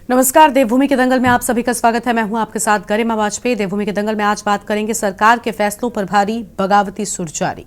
नमस्कार। देवभूमि के दंगल में आप सभी का स्वागत है। मैं हूं आपके साथ गरिमा वाजपेयी। देवभूमि के दंगल में आज बात करेंगे सरकार के फैसलों पर भारी बगावती सुर जारी।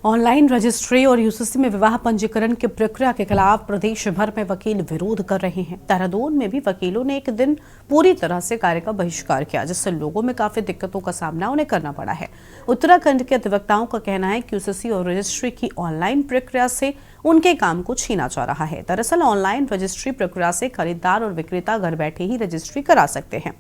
ऑनलाइन रजिस्ट्री और यूसीसी में विवाह पंजीकरण की प्रक्रिया के खिलाफ प्रदेश भर में वकील विरोध कर रहे हैं। देहरादून में भी वकीलों ने एक दिन पूरी तरह से कार्य का बहिष्कार किया, जिससे लोगों में काफी दिक्कतों का सामना उन्हें करना पड़ा है। उत्तराखंड के अधिवक्ताओं का कहना है कि यूसीसी और रजिस्ट्री की ऑनलाइन प्रक्रिया से उनके काम को छीना जा रहा है। दरअसल ऑनलाइन रजिस्ट्री प्रक्रिया से खरीदार और विक्रेता घर बैठे ही रजिस्ट्री करा सकते हैं।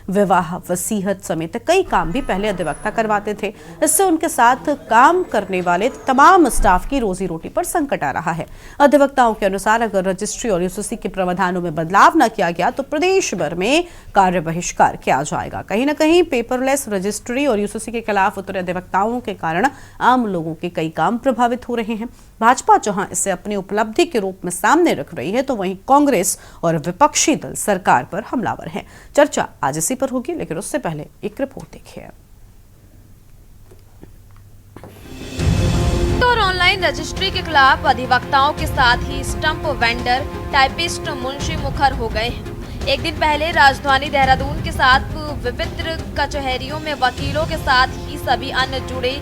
विवाह, वसीयत समेत कई काम भी पहले अधिवक्ता करवाते थे। इससे उनके साथ काम करने वाले तमाम स्टाफ की रोजी रोटी पर संकट आ रहा है। अधिवक्ताओं के अनुसार अगर रजिस्ट्री और यूसीसी के प्रावधानों में बदलाव न किया गया तो प्रदेश भर में कार्य बहिष्कार किया जाएगा। कहीं न कहीं पेपरलेस रजिस्ट्री और यूसीसी के खिलाफ उतरे अधिवक्ताओं के कारण आम लोगों के कई काम प्रभावित हो रहे हैं। भाजपा जहां इसे अपनी उपलब्धि के रूप में सामने रख रही है, तो वहीं कांग्रेस और विपक्षी दल सरकार पर हमलावर हैं। चर्चा आज इसी पर होगी, लेकिन उससे पहले एक रिपोर्ट देखिए। और ऑनलाइन रजिस्ट्री के खिलाफ अधिवक्ताओं के साथ ही स्टंप वेंडर, टाइपिस्ट, मुंशी मुखर हो गए हैं। एक दिन पहले राजधानी देहरादून के साथ विभिन्न कचहरियों में वकीलों के साथ ही सभी अन्य जुड़े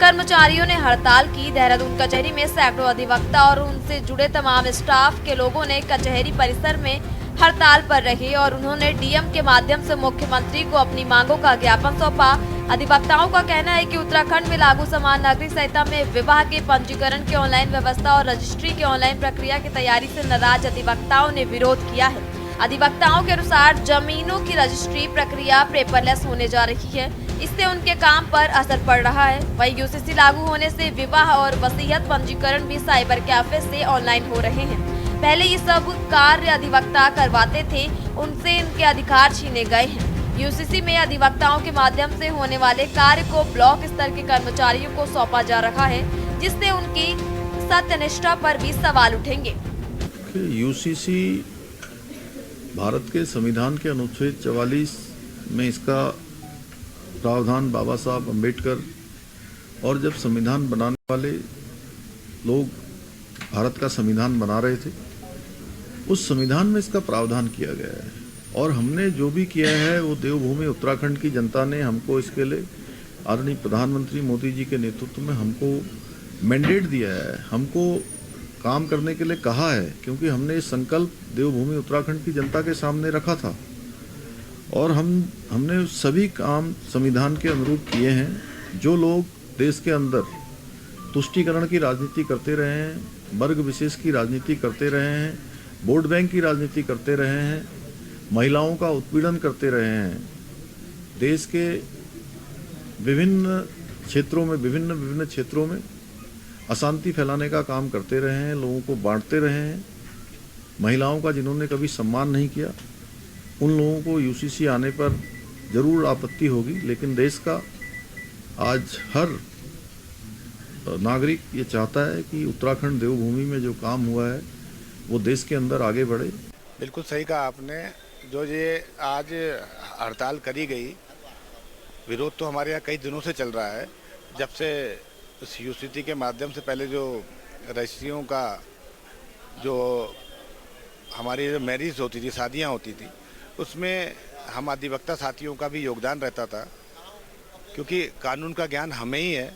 कर्मचारियों ने हड़ताल की। देहरादून कचहरी में सैकड़ों अधिवक्ता और उनसे जुड़े तमाम स्टाफ के लोगों ने कचहरी परिसर में हड़ताल पर रहे और उन्होंने डीएम के माध्यम से मुख्यमंत्री को अपनी मांगों का ज्ञापन सौंपा। अधिवक्ताओं का कहना है कि उत्तराखंड में लागू समान नागरिक संहिता में विवाह के पंजीकरण की ऑनलाइन व्यवस्था और रजिस्ट्री की ऑनलाइन प्रक्रिया की तैयारी से नाराज अधिवक्ताओं ने विरोध किया है। अधिवक्ताओं के अनुसार जमीनों की रजिस्ट्री प्रक्रिया पेपरलेस होने जा रही है, इससे उनके काम पर असर पड़ रहा है। वहीं यूसीसी लागू होने से विवाह और वसीयत पंजीकरण भी साइबर कैफे से ऑनलाइन हो रहे हैं। पहले ये सब कार्य अधिवक्ता करवाते थे, उनसे इनके अधिकार छीने गए हैं। यूसीसी में अधिवक्ताओं के माध्यम से होने वाले कार्य को ब्लॉक स्तर के कर्मचारियों को सौंपा जा रहा है, जिससे उनकी सत्यनिष्ठा पर भी सवाल उठेंगे। यूसीसी भारत के संविधान के अनुच्छेद 44 में इसका प्रावधान बाबा साहब अम्बेडकर और जब संविधान बनाने वाले लोग भारत का संविधान बना रहे थे, उस संविधान में इसका प्रावधान किया गया है। और हमने जो भी किया है वो देवभूमि उत्तराखंड की जनता ने हमको इसके लिए आदरणीय प्रधानमंत्री मोदी जी के नेतृत्व में हमको मैंडेट दिया है, हमको काम करने के लिए कहा है, क्योंकि हमने ये संकल्प देवभूमि उत्तराखंड की जनता के सामने रखा था और हमने सभी काम संविधान के अनुरूप किए हैं। जो लोग देश के अंदर तुष्टीकरण की राजनीति करते रहे हैं, वर्ग विशेष की राजनीति करते रहे हैं, वोट बैंक की राजनीति करते रहे हैं, महिलाओं का उत्पीड़न करते रहे हैं, देश के विभिन्न क्षेत्रों में अशांति फैलाने का काम करते रहे हैं, लोगों को बांटते रहे हैं, महिलाओं का जिन्होंने कभी सम्मान नहीं किया, उन लोगों को यूसीसी आने पर जरूर आपत्ति होगी। लेकिन देश का आज हर नागरिक ये चाहता है कि उत्तराखंड देवभूमि में जो काम हुआ है वो देश के अंदर आगे बढ़े। बिल्कुल सही कहा आपने। जो ये आज हड़ताल करी गई, विरोध तो हमारे यहाँ कई दिनों से चल रहा है। जब से इस यूसीसी के माध्यम से पहले जो रजिस्ट्रियों का जो हमारी जो मैरिज होती थी, शादियाँ होती थी, उसमें हम अधिवक्ता साथियों का भी योगदान रहता था, क्योंकि कानून का ज्ञान हमें ही है,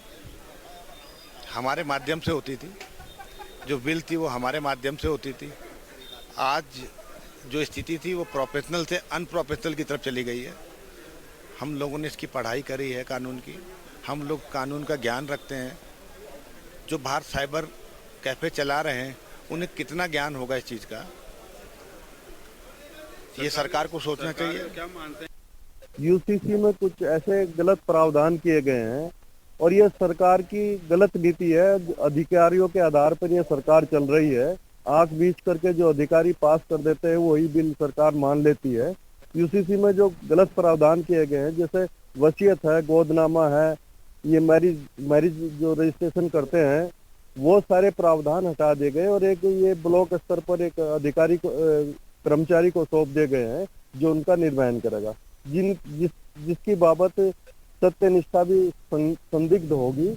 हमारे माध्यम से होती थी। जो बिल थी वो हमारे माध्यम से होती थी। आज जो स्थिति थी वो प्रोफेशनल से अनप्रोफेशनल की तरफ चली गई है। हम लोगों ने इसकी पढ़ाई करी है कानून की, हम लोग कानून का ज्ञान रखते हैं। जो बाहर साइबर कैफ़े चला रहे हैं उन्हें कितना ज्ञान होगा इस चीज़ का, ये सरकार को सोचना चाहिए। क्या मानते हैं यूसीसी में कुछ ऐसे गलत प्रावधान किए गए हैं और ये सरकार की गलत नीति है। अधिकारियों के आधार पर ये सरकार चल रही है। आंख बीच करके जो अधिकारी पास कर देते हैं वही बिल सरकार मान लेती है। यूसीसी में जो गलत प्रावधान किए गए हैं, जैसे वसीयत है, गोदनामा है, ये मैरिज जो रजिस्ट्रेशन करते हैं, वो सारे प्रावधान हटा दिए गए और एक ये ब्लॉक स्तर पर एक अधिकारी को कर्मचारी को सौंप दिए गए हैं जो उनका निर्वहन करेगा। जिसकी बाबत सत्य निष्ठा भी संदिग्ध होगी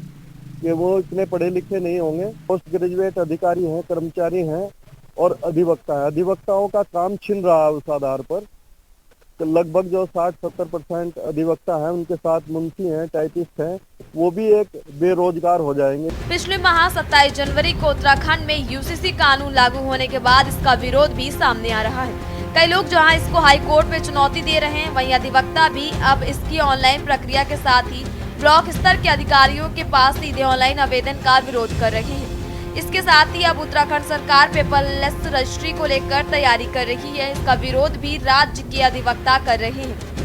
कि वो इतने पढ़े लिखे नहीं होंगे। पोस्ट ग्रेजुएट अधिकारी हैं, कर्मचारी हैं और अधिवक्ता है। अधिवक्ताओं का काम छिन रहा है उस आधार पर। तो लगभग जो 60-70% अधिवक्ता हैं, उनके साथ मुंशी हैं, टाइपिस्ट हैं, वो भी एक बेरोजगार हो जाएंगे। पिछले माह 27 जनवरी को उत्तराखंड में यूसीसी कानून लागू होने के बाद इसका विरोध भी सामने आ रहा है। कई लोग जहां इसको हाई कोर्ट में चुनौती दे रहे हैं, वहीं अधिवक्ता भी अब इसकी ऑनलाइन प्रक्रिया के साथ ही ब्लॉक स्तर के अधिकारियों के पास सीधे ऑनलाइन आवेदन का विरोध कर रहे हैं। इसके साथ ही अब उत्तराखंड सरकार पेपरलेस रजिस्ट्री को लेकर तैयारी कर रही है। इसका विरोध भी राज्य के अधिवक्ता कर रहे हैं।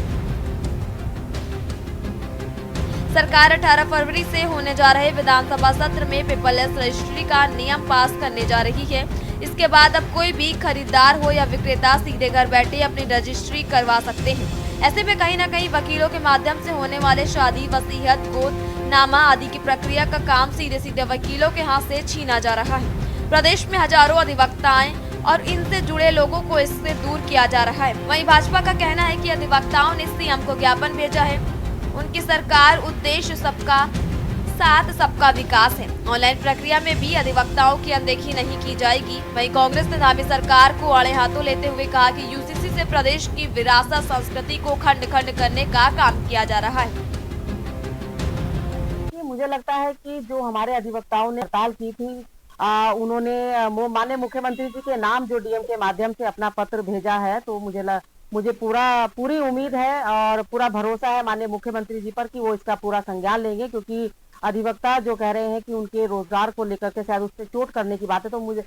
सरकार 18 फरवरी से होने जा रहे विधानसभा सत्र में पेपरलेस रजिस्ट्री का नियम पास करने जा रही है। इसके बाद अब कोई भी खरीदार हो या विक्रेता सीधे घर बैठे अपनी रजिस्ट्री करवा सकते हैं। ऐसे में कहीं न कहीं वकीलों के माध्यम से होने वाले शादी, वसीयत, गोदनामा आदि की प्रक्रिया का काम सीधे वकीलों के हाथ से छीना जा रहा है। प्रदेश में हजारों अधिवक्ताएं और इनसे जुड़े लोगों को इससे दूर किया जा रहा है। वहीं भाजपा का कहना है कि अधिवक्ताओं ने सीएम को ज्ञापन भेजा है। उनकी सरकार उद्देश्य सबका साथ सबका विकास है। ऑनलाइन प्रक्रिया में भी अधिवक्ताओं की अनदेखी नहीं की जाएगी। वहीं कांग्रेस ने धामी सरकार को आड़े हाथों लेते हुए कहा कि यूसीसी से प्रदेश की विरासत संस्कृति को खंड खंड करने का काम किया जा रहा है। मुझे लगता है कि जो हमारे अधिवक्ताओं ने हड़ताल की थी, उन्होंने माननीय मुख्यमंत्री जी के नाम जो डीएम के माध्यम से अपना पत्र भेजा है, तो मुझे पूरी उम्मीद है और पूरा भरोसा है माननीय मुख्यमंत्री जी पर कि वो इसका पूरा संज्ञान लेंगे। क्योंकि अधिवक्ता जो कह रहे हैं कि उनके रोजगार को लेकर के शायद उससे चोट करने की बात है, तो मुझे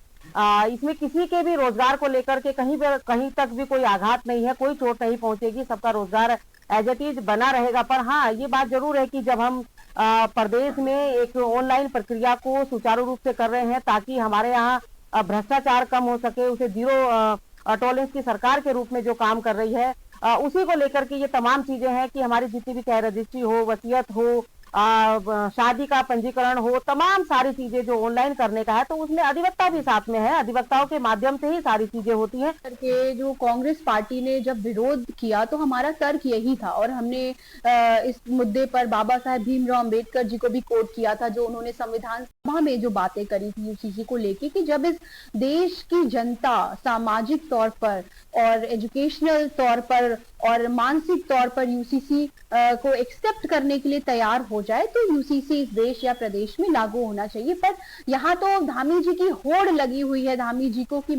इसमें किसी के भी रोजगार को लेकर के कहीं तक भी कोई आघात नहीं है, कोई चोट नहीं पहुंचेगी, सबका रोजगार एज इट इज बना रहेगा। पर हाँ, ये बात जरूर है कि जब हम प्रदेश में एक ऑनलाइन प्रक्रिया को सुचारू रूप से कर रहे हैं ताकि हमारे यहाँ भ्रष्टाचार कम हो सके, उसे जीरो टॉलरेंस की सरकार के रूप में जो काम कर रही है, उसी को लेकर के ये तमाम चीजें हैं कि हमारी जितनी भी चाहे रजिस्ट्री हो, वसीयत हो, शादी का पंजीकरण हो, तमाम सारी चीजें जो ऑनलाइन करने का है, तो उसमें अधिवक्ता भी साथ में है। अधिवक्ताओं के माध्यम से ही सारी चीजें होती हैं। कि जो कांग्रेस पार्टी ने जब विरोध किया तो हमारा तर्क यही था और हमने इस मुद्दे पर बाबा साहेब भीमराव अंबेडकर जी को भी कोट किया था, जो उन्होंने संविधान सभा में जो बातें करी थी यूसीसी को लेके कि जब इस देश की जनता सामाजिक तौर पर और एजुकेशनल तौर पर और मानसिक तौर पर यूसीसी को एक्सेप्ट करने के लिए तैयार हो जाए तो यूसीसी इस देश या प्रदेश में लागू होना चाहिए। पर यहाँ तो धामी जी की होड़ लगी हुई है धामी जी को कि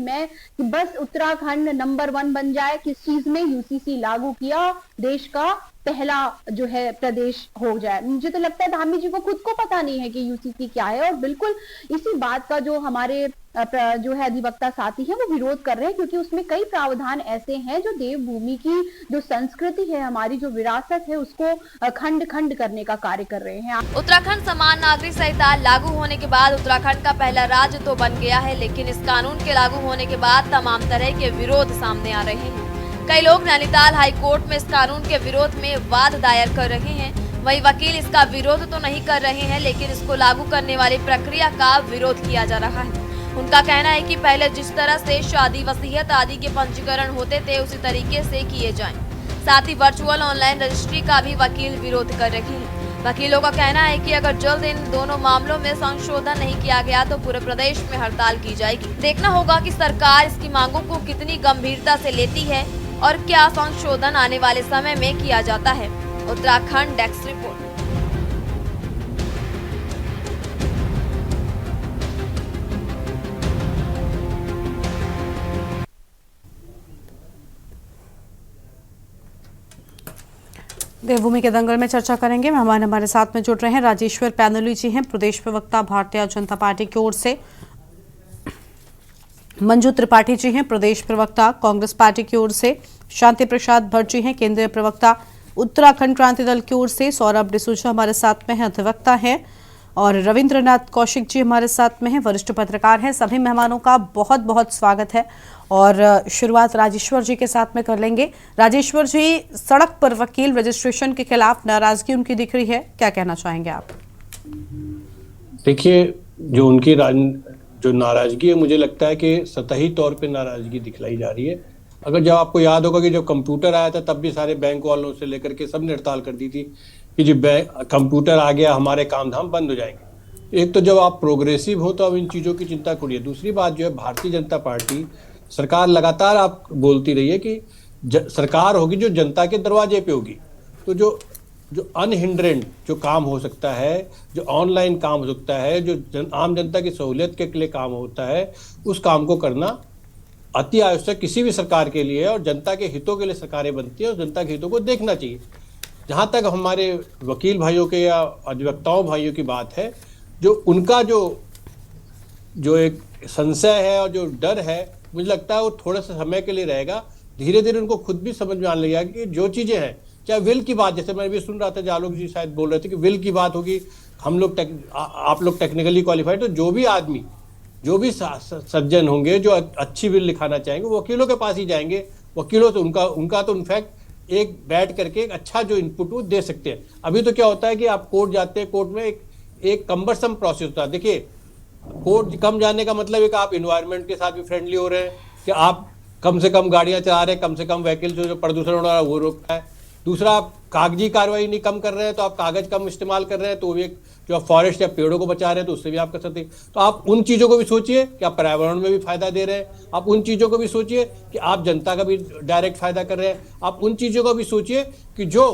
बस उत्तराखंड नंबर 1 बन जाए, किस चीज में यूसीसी लागू किया, देश का पहला जो है प्रदेश हो जाए। मुझे तो लगता है धामी जी को खुद को पता नहीं है कि यूसीसी क्या है और बिल्कुल इसी बात का जो हमारे जो है अधिवक्ता साथी है वो विरोध कर रहे हैं, क्योंकि उसमें कई प्रावधान ऐसे हैं जो देवभूमि की जो संस्कृति है, हमारी जो विरासत है, उसको खंड खंड करने का कार्य कर रहे हैं। उत्तराखंड समान नागरिक संहिता लागू होने के बाद उत्तराखंड का पहला राज्य तो बन गया है, लेकिन इस कानून के लागू होने के बाद तमाम तरह के विरोध सामने आ रहे हैं। कई लोग नैनीताल हाई कोर्ट में इस कानून के विरोध में वाद दायर कर रहे हैं। वहीं वकील इसका विरोध तो नहीं कर रहे हैं, लेकिन इसको लागू करने वाली प्रक्रिया का विरोध किया जा रहा है। उनका कहना है कि पहले जिस तरह से शादी, वसीयत आदि के पंजीकरण होते थे उसी तरीके से किए जाएं। साथ ही वर्चुअल ऑनलाइन रजिस्ट्री का भी वकील विरोध कर रहे हैं। वकीलों का कहना है कि अगर जल्द इन दोनों मामलों में संशोधन नहीं किया गया तो पूरे प्रदेश में हड़ताल की जाएगी। देखना होगा कि सरकार इसकी मांगों को कितनी गंभीरता से लेती है और क्या संशोधन आने वाले समय में किया जाता है। Uttarakhand desk report. देवभूमि के दंगल में चर्चा करेंगे। मेहमान हमारे साथ में जुड़ रहे हैं। राजेश्वर पैनोली जी हैं, प्रदेश प्रवक्ता भारतीय जनता पार्टी की ओर से। मंजू त्रिपाठी जी हैं, प्रदेश प्रवक्ता कांग्रेस पार्टी की ओर से। शांति प्रसाद भट्ट जी हैं, केंद्रीय प्रवक्ता उत्तराखंड क्रांति दल की ओर से। सौरभ डिसूजा हमारे साथ में हैं, अधिवक्ता हैं। और रविंद्रनाथ कौशिक जी हमारे साथ में हैं, वरिष्ठ पत्रकार हैं। सभी मेहमानों का बहुत बहुत स्वागत है और शुरुआत राजेश्वर जी के साथ में कर लेंगे। राजेश्वर जी, सड़क पर वकील रजिस्ट्रेशन के खिलाफ नाराजगी उनकी दिख रही है, क्या कहना चाहेंगे आप? देखिए, जो उनकी जो नाराजगी है, मुझे लगता है कि सतही तौर पे नाराजगी दिखलाई जा रही है। अगर जब आपको याद होगा कि जब कंप्यूटर आया था तब भी सारे बैंक वालों से लेकर के सब ने हड़ताल कर दी थी कि जब कंप्यूटर आ गया हमारे काम धाम बंद हो जाएंगे। एक तो जब आप प्रोग्रेसिव हो तो अब इन चीज़ों की चिंता करिए। दूसरी बात जो है, भारतीय जनता पार्टी सरकार लगातार आप बोलती रही है कि सरकार होगी जो जनता के दरवाजे पे होगी। तो जो अनहिंड्रेंड जो काम हो सकता है, जो ऑनलाइन काम हो सकता है, जो आम जनता की सहूलियत के लिए काम होता है, उस काम को करना अति आवश्यक किसी भी सरकार के लिए है और जनता के हितों के लिए सरकारें बनती है और जनता के हितों को देखना चाहिए। जहाँ तक हमारे वकील भाइयों के या अधिवक्ताओं भाइयों की बात है, जो उनका जो एक संशय है और जो डर है, मुझे लगता है वो थोड़ा सा समय के लिए रहेगा। धीरे धीरे उनको खुद भी समझ में आने लगेगा कि जो चीज़ें हैं, चाहे विल की बात, जैसे मैं भी सुन रहा था जालोक जी शायद बोल रहे थे कि विल की बात होगी, हम लोग आप लोग टेक्निकली क्वालिफाइड, तो जो भी आदमी, जो भी सज्जन होंगे जो अच्छी विल लिखाना चाहेंगे वो वकीलों के पास ही जाएंगे। वकीलों से उनका तो इनफैक्ट एक बैठ करके एक अच्छा जो इनपुट वो दे सकते हैं। अभी तो क्या होता है कि आप कोर्ट जाते हैं, कोर्ट में एक कम्बरसम प्रोसेस होता है। देखिए, कोर्ट कम जाने का मतलब है कि आप इन्वायरमेंट के साथ भी फ्रेंडली हो रहे हैं, कि आप कम से कम गाड़ियां चला रहे हैं, कम से कम व्हीकल जो प्रदूषण हो रहा है वो रोक रहा है। दूसरा, आप कागजी कार्रवाई नहीं कम कर रहे हैं, तो आप कागज कम इस्तेमाल कर रहे हैं, तो एक जो आप फॉरेस्ट या पेड़ों को बचा रहे हैं तो उससे भी आप कर सकते हैं। तो आप उन चीज़ों को भी सोचिए कि आप पर्यावरण में भी फायदा दे रहे हैं। आप उन चीज़ों को भी सोचिए कि आप जनता का भी डायरेक्ट फायदा कर रहे हैं। आप उन चीज़ों को भी सोचिए कि जो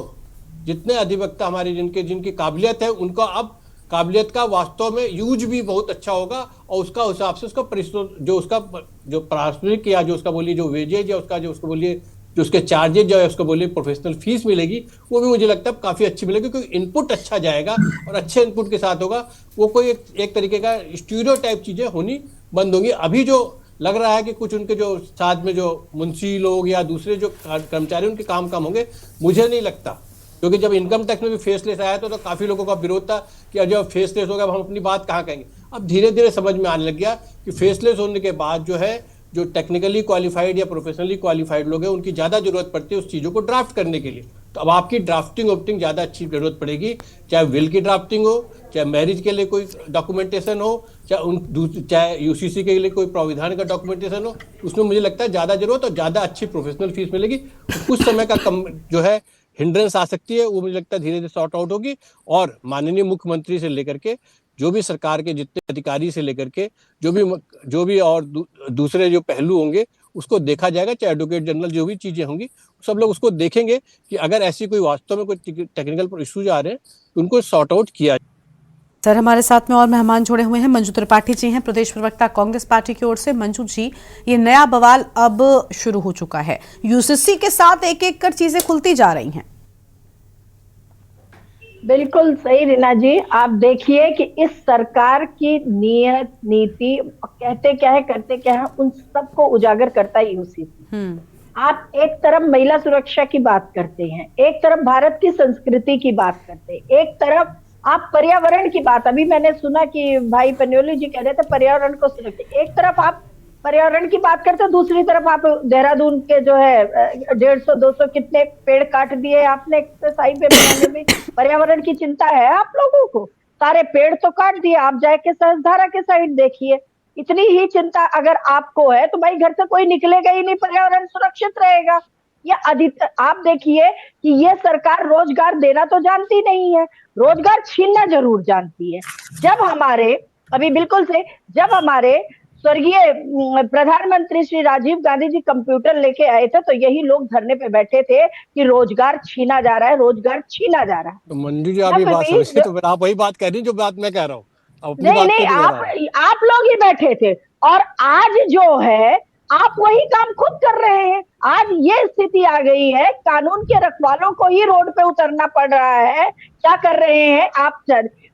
जितने अधिवक्ता हमारे जिनकी काबिलियत है, उनका अब काबिलियत का वास्तव में यूज भी बहुत अच्छा होगा और उसका हिसाब से उसका जो प्राथमिक या जो उसका बोलिए जो वेजेज या उसका जो उसको बोलिए जो उसके चार्जेज जो है उसको बोलिए प्रोफेशनल फीस मिलेगी, वो भी मुझे लगता है काफ़ी अच्छी मिलेगी, क्योंकि इनपुट अच्छा जाएगा और अच्छे इनपुट के साथ होगा। वो कोई एक तरीके का स्टीरियोटाइप चीज़ें होनी बंद होंगी। अभी जो लग रहा है कि कुछ उनके जो साथ में जो मुंशी लोग या दूसरे जो कर्मचारी उनके काम कम होंगे, मुझे नहीं लगता, क्योंकि जब इनकम टैक्स में भी फेसलेस आया था तो काफ़ी लोगों का विरोध था कि जब फेसलेस होगा हम अपनी बात कहाँ कहेंगे। अब धीरे धीरे समझ में आने लग गया कि फेसलेस होने के बाद जो है जो टेक्निकली क्वालिफाइड या प्रोफेशनली क्वालिफाइड लोग हैं उनकी ज़्यादा जरूरत पड़ती है उस चीज़ों को ड्राफ्ट करने के लिए। तो अब आपकी ड्राफ्टिंग ज़्यादा अच्छी जरूरत पड़ेगी, चाहे विल की ड्राफ्टिंग हो, चाहे मैरिज के लिए कोई डॉक्यूमेंटेशन हो, चाहे यूसीसी के लिए कोई प्राविधान का डॉक्यूमेंटेशन हो, उसमें मुझे लगता है ज़्यादा जरूरत और ज़्यादा अच्छी प्रोफेशनल फीस मिलेगी। कुछ समय का कम जो है हिंड्रेंस आ सकती है, वो मुझे लगता है धीरे धीरे सॉर्ट आउट होगी और माननीय मुख्यमंत्री से लेकर के जो भी सरकार के जितने अधिकारी से लेकर के जो भी और दूसरे जो पहलू होंगे उसको देखा जाएगा, चाहे एडवोकेट जनरल जो भी चीज़ें होंगी सब लोग उसको देखेंगे कि अगर ऐसी कोई वास्तव में कोई टेक्निकल इश्यूज आ रहे हैं तो उनको सॉर्ट आउट किया। सर, हमारे साथ में और मेहमान जुड़े हुए हैं। मंजू त्रिपाठी जी हैं, प्रदेश प्रवक्ता कांग्रेस पार्टी की ओर से। मंजू जी, ये नया बवाल अब शुरू हो चुका है, यूसीसी के साथ एक एक कर चीजें खुलती जा रही हैं। बिल्कुल सही रीना जी, आप देखिए कि इस सरकार की नीयत नीति कहते क्या है करते क्या है उन सबको उजागर करता है यूसीसी। आप एक तरफ महिला सुरक्षा की बात करते हैं, एक तरफ भारत की संस्कृति की बात करते हैं, एक तरफ आप पर्यावरण की बात, अभी मैंने सुना कि भाई पन्योली जी कह रहे थे पर्यावरण को सुरक्षित, एक तरफ आप पर्यावरण की बात करते हैं, दूसरी तरफ आप देहरादून के जो है 150-200 कितने पेड़ काट दिए आपने एक्सप्रेस हाईवे बनाने में। पर्यावरण की चिंता है आप लोगों को? सारे पेड़ तो काट दिए, आप जाके सहस्त्रधारा के साइड देखिए, इतनी ही चिंता अगर आपको है तो भाई घर से कोई निकलेगा ही नहीं, पर्यावरण सुरक्षित रहेगा। या आप देखिए कि ये सरकार रोजगार देना तो जानती नहीं है, रोजगार छीनना जरूर जानती है। जब हमारे स्वर्गीय प्रधानमंत्री श्री राजीव गांधी जी कंप्यूटर लेके आए थे तो यही लोग धरने पे बैठे थे कि रोजगार छीना जा रहा है, रोजगार छीना जा रहा है। तो मंजू जी आप ये बात समझिए, तो फिर आप वही बात कह रही जो बात मैं कह रहा हूँ। नहीं, आप लोग ही बैठे थे और आज जो है आप वही काम खुद कर रहे हैं। आज ये स्थिति आ गई है, कानून के रखवालों को ही रोड पे उतरना पड़ रहा है। क्या कर रहे हैं आप?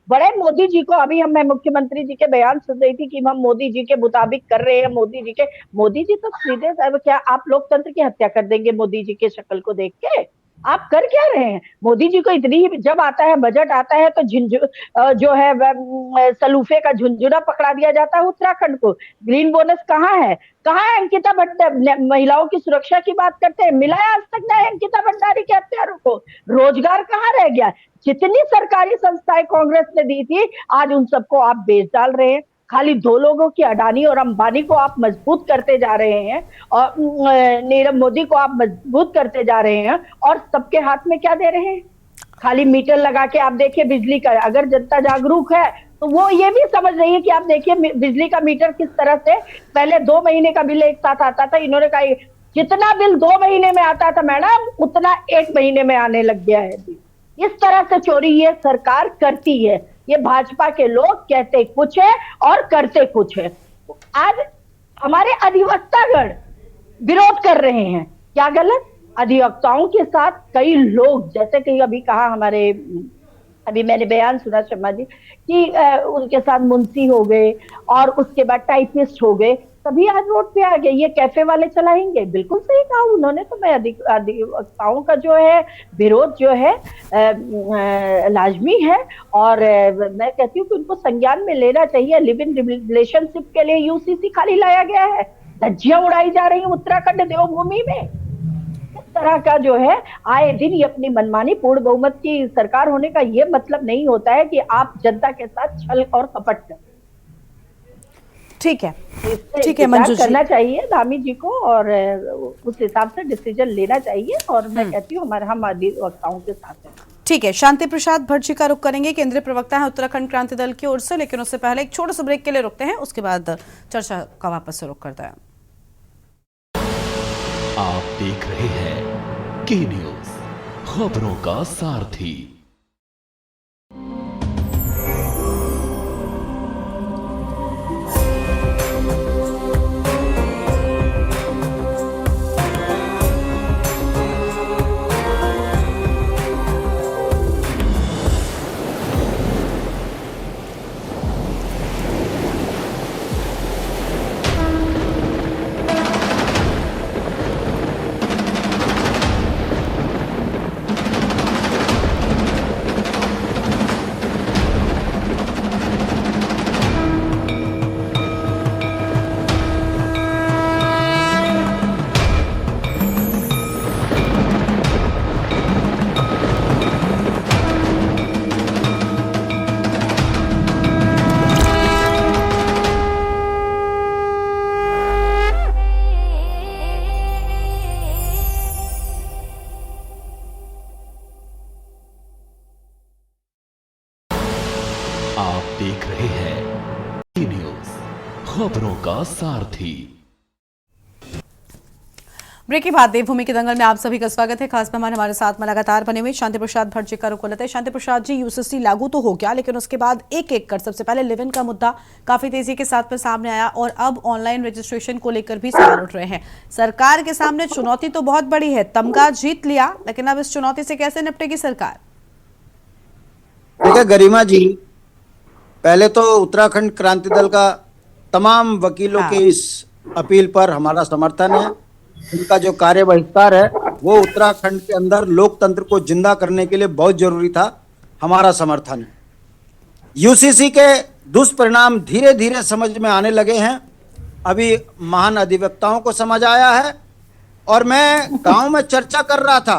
बड़े मोदी जी को, अभी मैं मुख्यमंत्री जी के बयान सुन रही थी कि हम मोदी जी के मुताबिक कर रहे हैं, मोदी जी तो सीधे क्या आप लोकतंत्र की हत्या कर देंगे मोदी जी के शक्ल को देख के? आप कर क्या रहे हैं? मोदी जी को इतनी ही, जब आता है बजट आता है तो जो है सलूफे का झुंझुना पकड़ा दिया जाता है उत्तराखंड को। ग्रीन बोनस कहाँ है? कहाँ है अंकिता भंडारी? महिलाओं की सुरक्षा की बात करते हैं, मिला है आज तक ना अंकिता भंडारी के हत्यारों को? रोजगार कहाँ रह गया? जितनी सरकारी संस्थाएं कांग्रेस ने दी थी, आज उन सबको आप बेच डाल रहे हैं। खाली दो लोगों की, अडानी और अंबानी को आप मजबूत करते जा रहे हैं, और नीरव मोदी को आप मजबूत करते जा रहे हैं, और सबके हाथ में क्या दे रहे हैं? खाली मीटर लगा के। आप देखिए बिजली का, अगर जनता जागरूक है तो वो ये भी समझ रही है कि आप देखिए बिजली का मीटर किस तरह से पहले 2 महीने का बिल एक साथ आता था। इन्होंने कहा जितना बिल 2 महीने में आता था मैडम, उतना 1 महीने में आने लग गया है। इस तरह से चोरी ये सरकार करती है। ये भाजपा के लोग कहते कुछ है और करते कुछ है। आज हमारे अधिवक्तागण विरोध कर रहे हैं, क्या गलत? अधिवक्ताओं के साथ कई लोग, जैसे कि अभी कहा हमारे, अभी मैंने बयान सुना शर्मा जी कि उनके साथ मुंशी हो गए और उसके बाद टाइपिस्ट हो गए, तभी आज रोड पे आ गए। ये कैफे वाले चलाएंगे, बिल्कुल सही कहा उन्होंने। तो मैं अधिवक्ताओं का जो है विरोध जो है लाजमी है, और मैं कहती हूँ कि उनको संज्ञान में लेना चाहिए। लिव इन रिलेशनशिप के लिए यूसीसी खाली लाया गया है, धज्जियां उड़ाई जा रही है उत्तराखंड देवभूमि में। इस तरह का जो है आए दिन ये अपनी मनमानी, पूर्ण बहुमत की सरकार होने का ये मतलब नहीं होता है कि आप जनता के साथ छल और कपट करें। ठीक है, ठीक है मंजू जी, करना चाहिए धामी जी को, और उस हिसाब से डिसीजन लेना चाहिए। और मैं कहती हूँ हम अधिवक्ताओं के साथ हैं। ठीक है, शांति प्रसाद भट्ट जी का रुख करेंगे, केंद्रीय प्रवक्ता है उत्तराखंड क्रांति दल की ओर से, लेकिन उससे पहले एक छोटे से ब्रेक के लिए रुकते हैं, उसके बाद चर्चा का वापस से रुख करता है। आप देख रहे हैं के न्यूज, खबरों का सारथी। आप देख रहे हैं के न्यूज, खबरों का सारथी। ब्रेक के बाद देवभूमि के दंगल में आप सभी का स्वागत है। खास मेहमान हमारे साथ में लगातार बने हुए शांति प्रसाद भट्ट जी का रुख लेते हैं। शांति प्रसाद जी, यूसीसी लागू तो हो गया, लेकिन उसके बाद एक एक कर सबसे पहले लिव इन का मुद्दा काफी तेजी के साथ में सामने आया, और अब ऑनलाइन रजिस्ट्रेशन को लेकर भी सवाल उठ रहे हैं। सरकार के सामने चुनौती तो बहुत बड़ी है, तमगा जीत लिया, लेकिन अब इस चुनौती से कैसे निपटेगी सरकार? देखिए गरिमा जी, पहले तो उत्तराखंड क्रांति दल का तमाम वकीलों की इस अपील पर हमारा समर्थन है। उनका जो कार्य बहिष्कार है वो उत्तराखंड के अंदर लोकतंत्र को जिंदा करने के लिए बहुत जरूरी था, हमारा समर्थन है। यूसीसी के दुष्परिणाम धीरे धीरे समझ में आने लगे हैं। अभी महान अधिवक्ताओं को समझ आया है, और मैं गांव में चर्चा कर रहा था,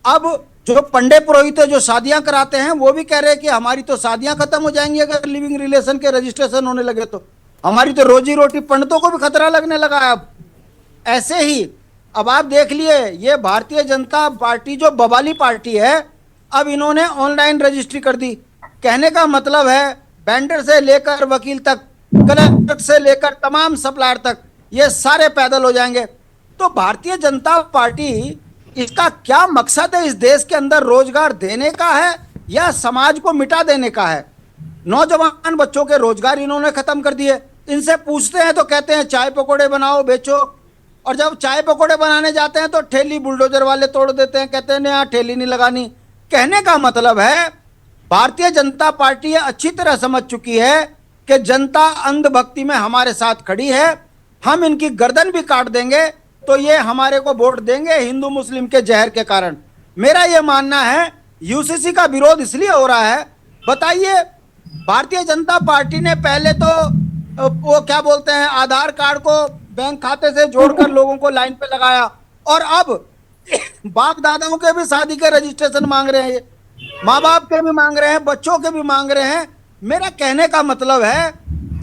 अब जो पंडे पुरोहित जो शादियां कराते हैं वो भी कह रहे हैं कि हमारी तो शादियां खत्म हो जाएंगी अगर लिविंग रिलेशन के रजिस्ट्रेशन होने लगे तो। हमारी तो रोजी रोटी, पंडितों को भी खतरा लगने लगा है अब। ऐसे ही अब आप देख लिए, ये भारतीय जनता पार्टी जो बवाली पार्टी है, अब इन्होंने ऑनलाइन रजिस्ट्री कर दी। कहने का मतलब है वेंडर से लेकर वकील तक, कलेक्टर से लेकर तमाम सप्लायर तक, ये सारे पैदल हो जाएंगे। तो भारतीय जनता पार्टी, इसका क्या मकसद है? इस देश के अंदर रोजगार देने का है या समाज को मिटा देने का है? नौजवान बच्चों के रोजगार इन्होंने खत्म कर दिए। इनसे पूछते हैं तो कहते हैं चाय पकौड़े बनाओ बेचो, और जब चाय पकौड़े बनाने जाते हैं तो ठेली बुलडोजर वाले तोड़ देते हैं, कहते हैं यहाँ ठेली नहीं लगानी। कहने का मतलब है भारतीय जनता पार्टी अच्छी तरह समझ चुकी है कि जनता अंधभक्ति में हमारे साथ खड़ी है, हम इनकी गर्दन भी काट देंगे तो ये हमारे को वोट देंगे हिंदू मुस्लिम के जहर के कारण। मेरा ये मानना है यूसीसी का विरोध इसलिए हो रहा है, बताइए, भारतीय जनता पार्टी ने पहले तो वो क्या बोलते हैं, आधार कार्ड को बैंक खाते से जोड़कर लोगों को लाइन पे लगाया, और अब बाप दादाओं के भी शादी के रजिस्ट्रेशन मांग रहे हैं, माँ बाप के भी मांग रहे हैं, बच्चों के भी मांग रहे हैं। मेरा कहने का मतलब है,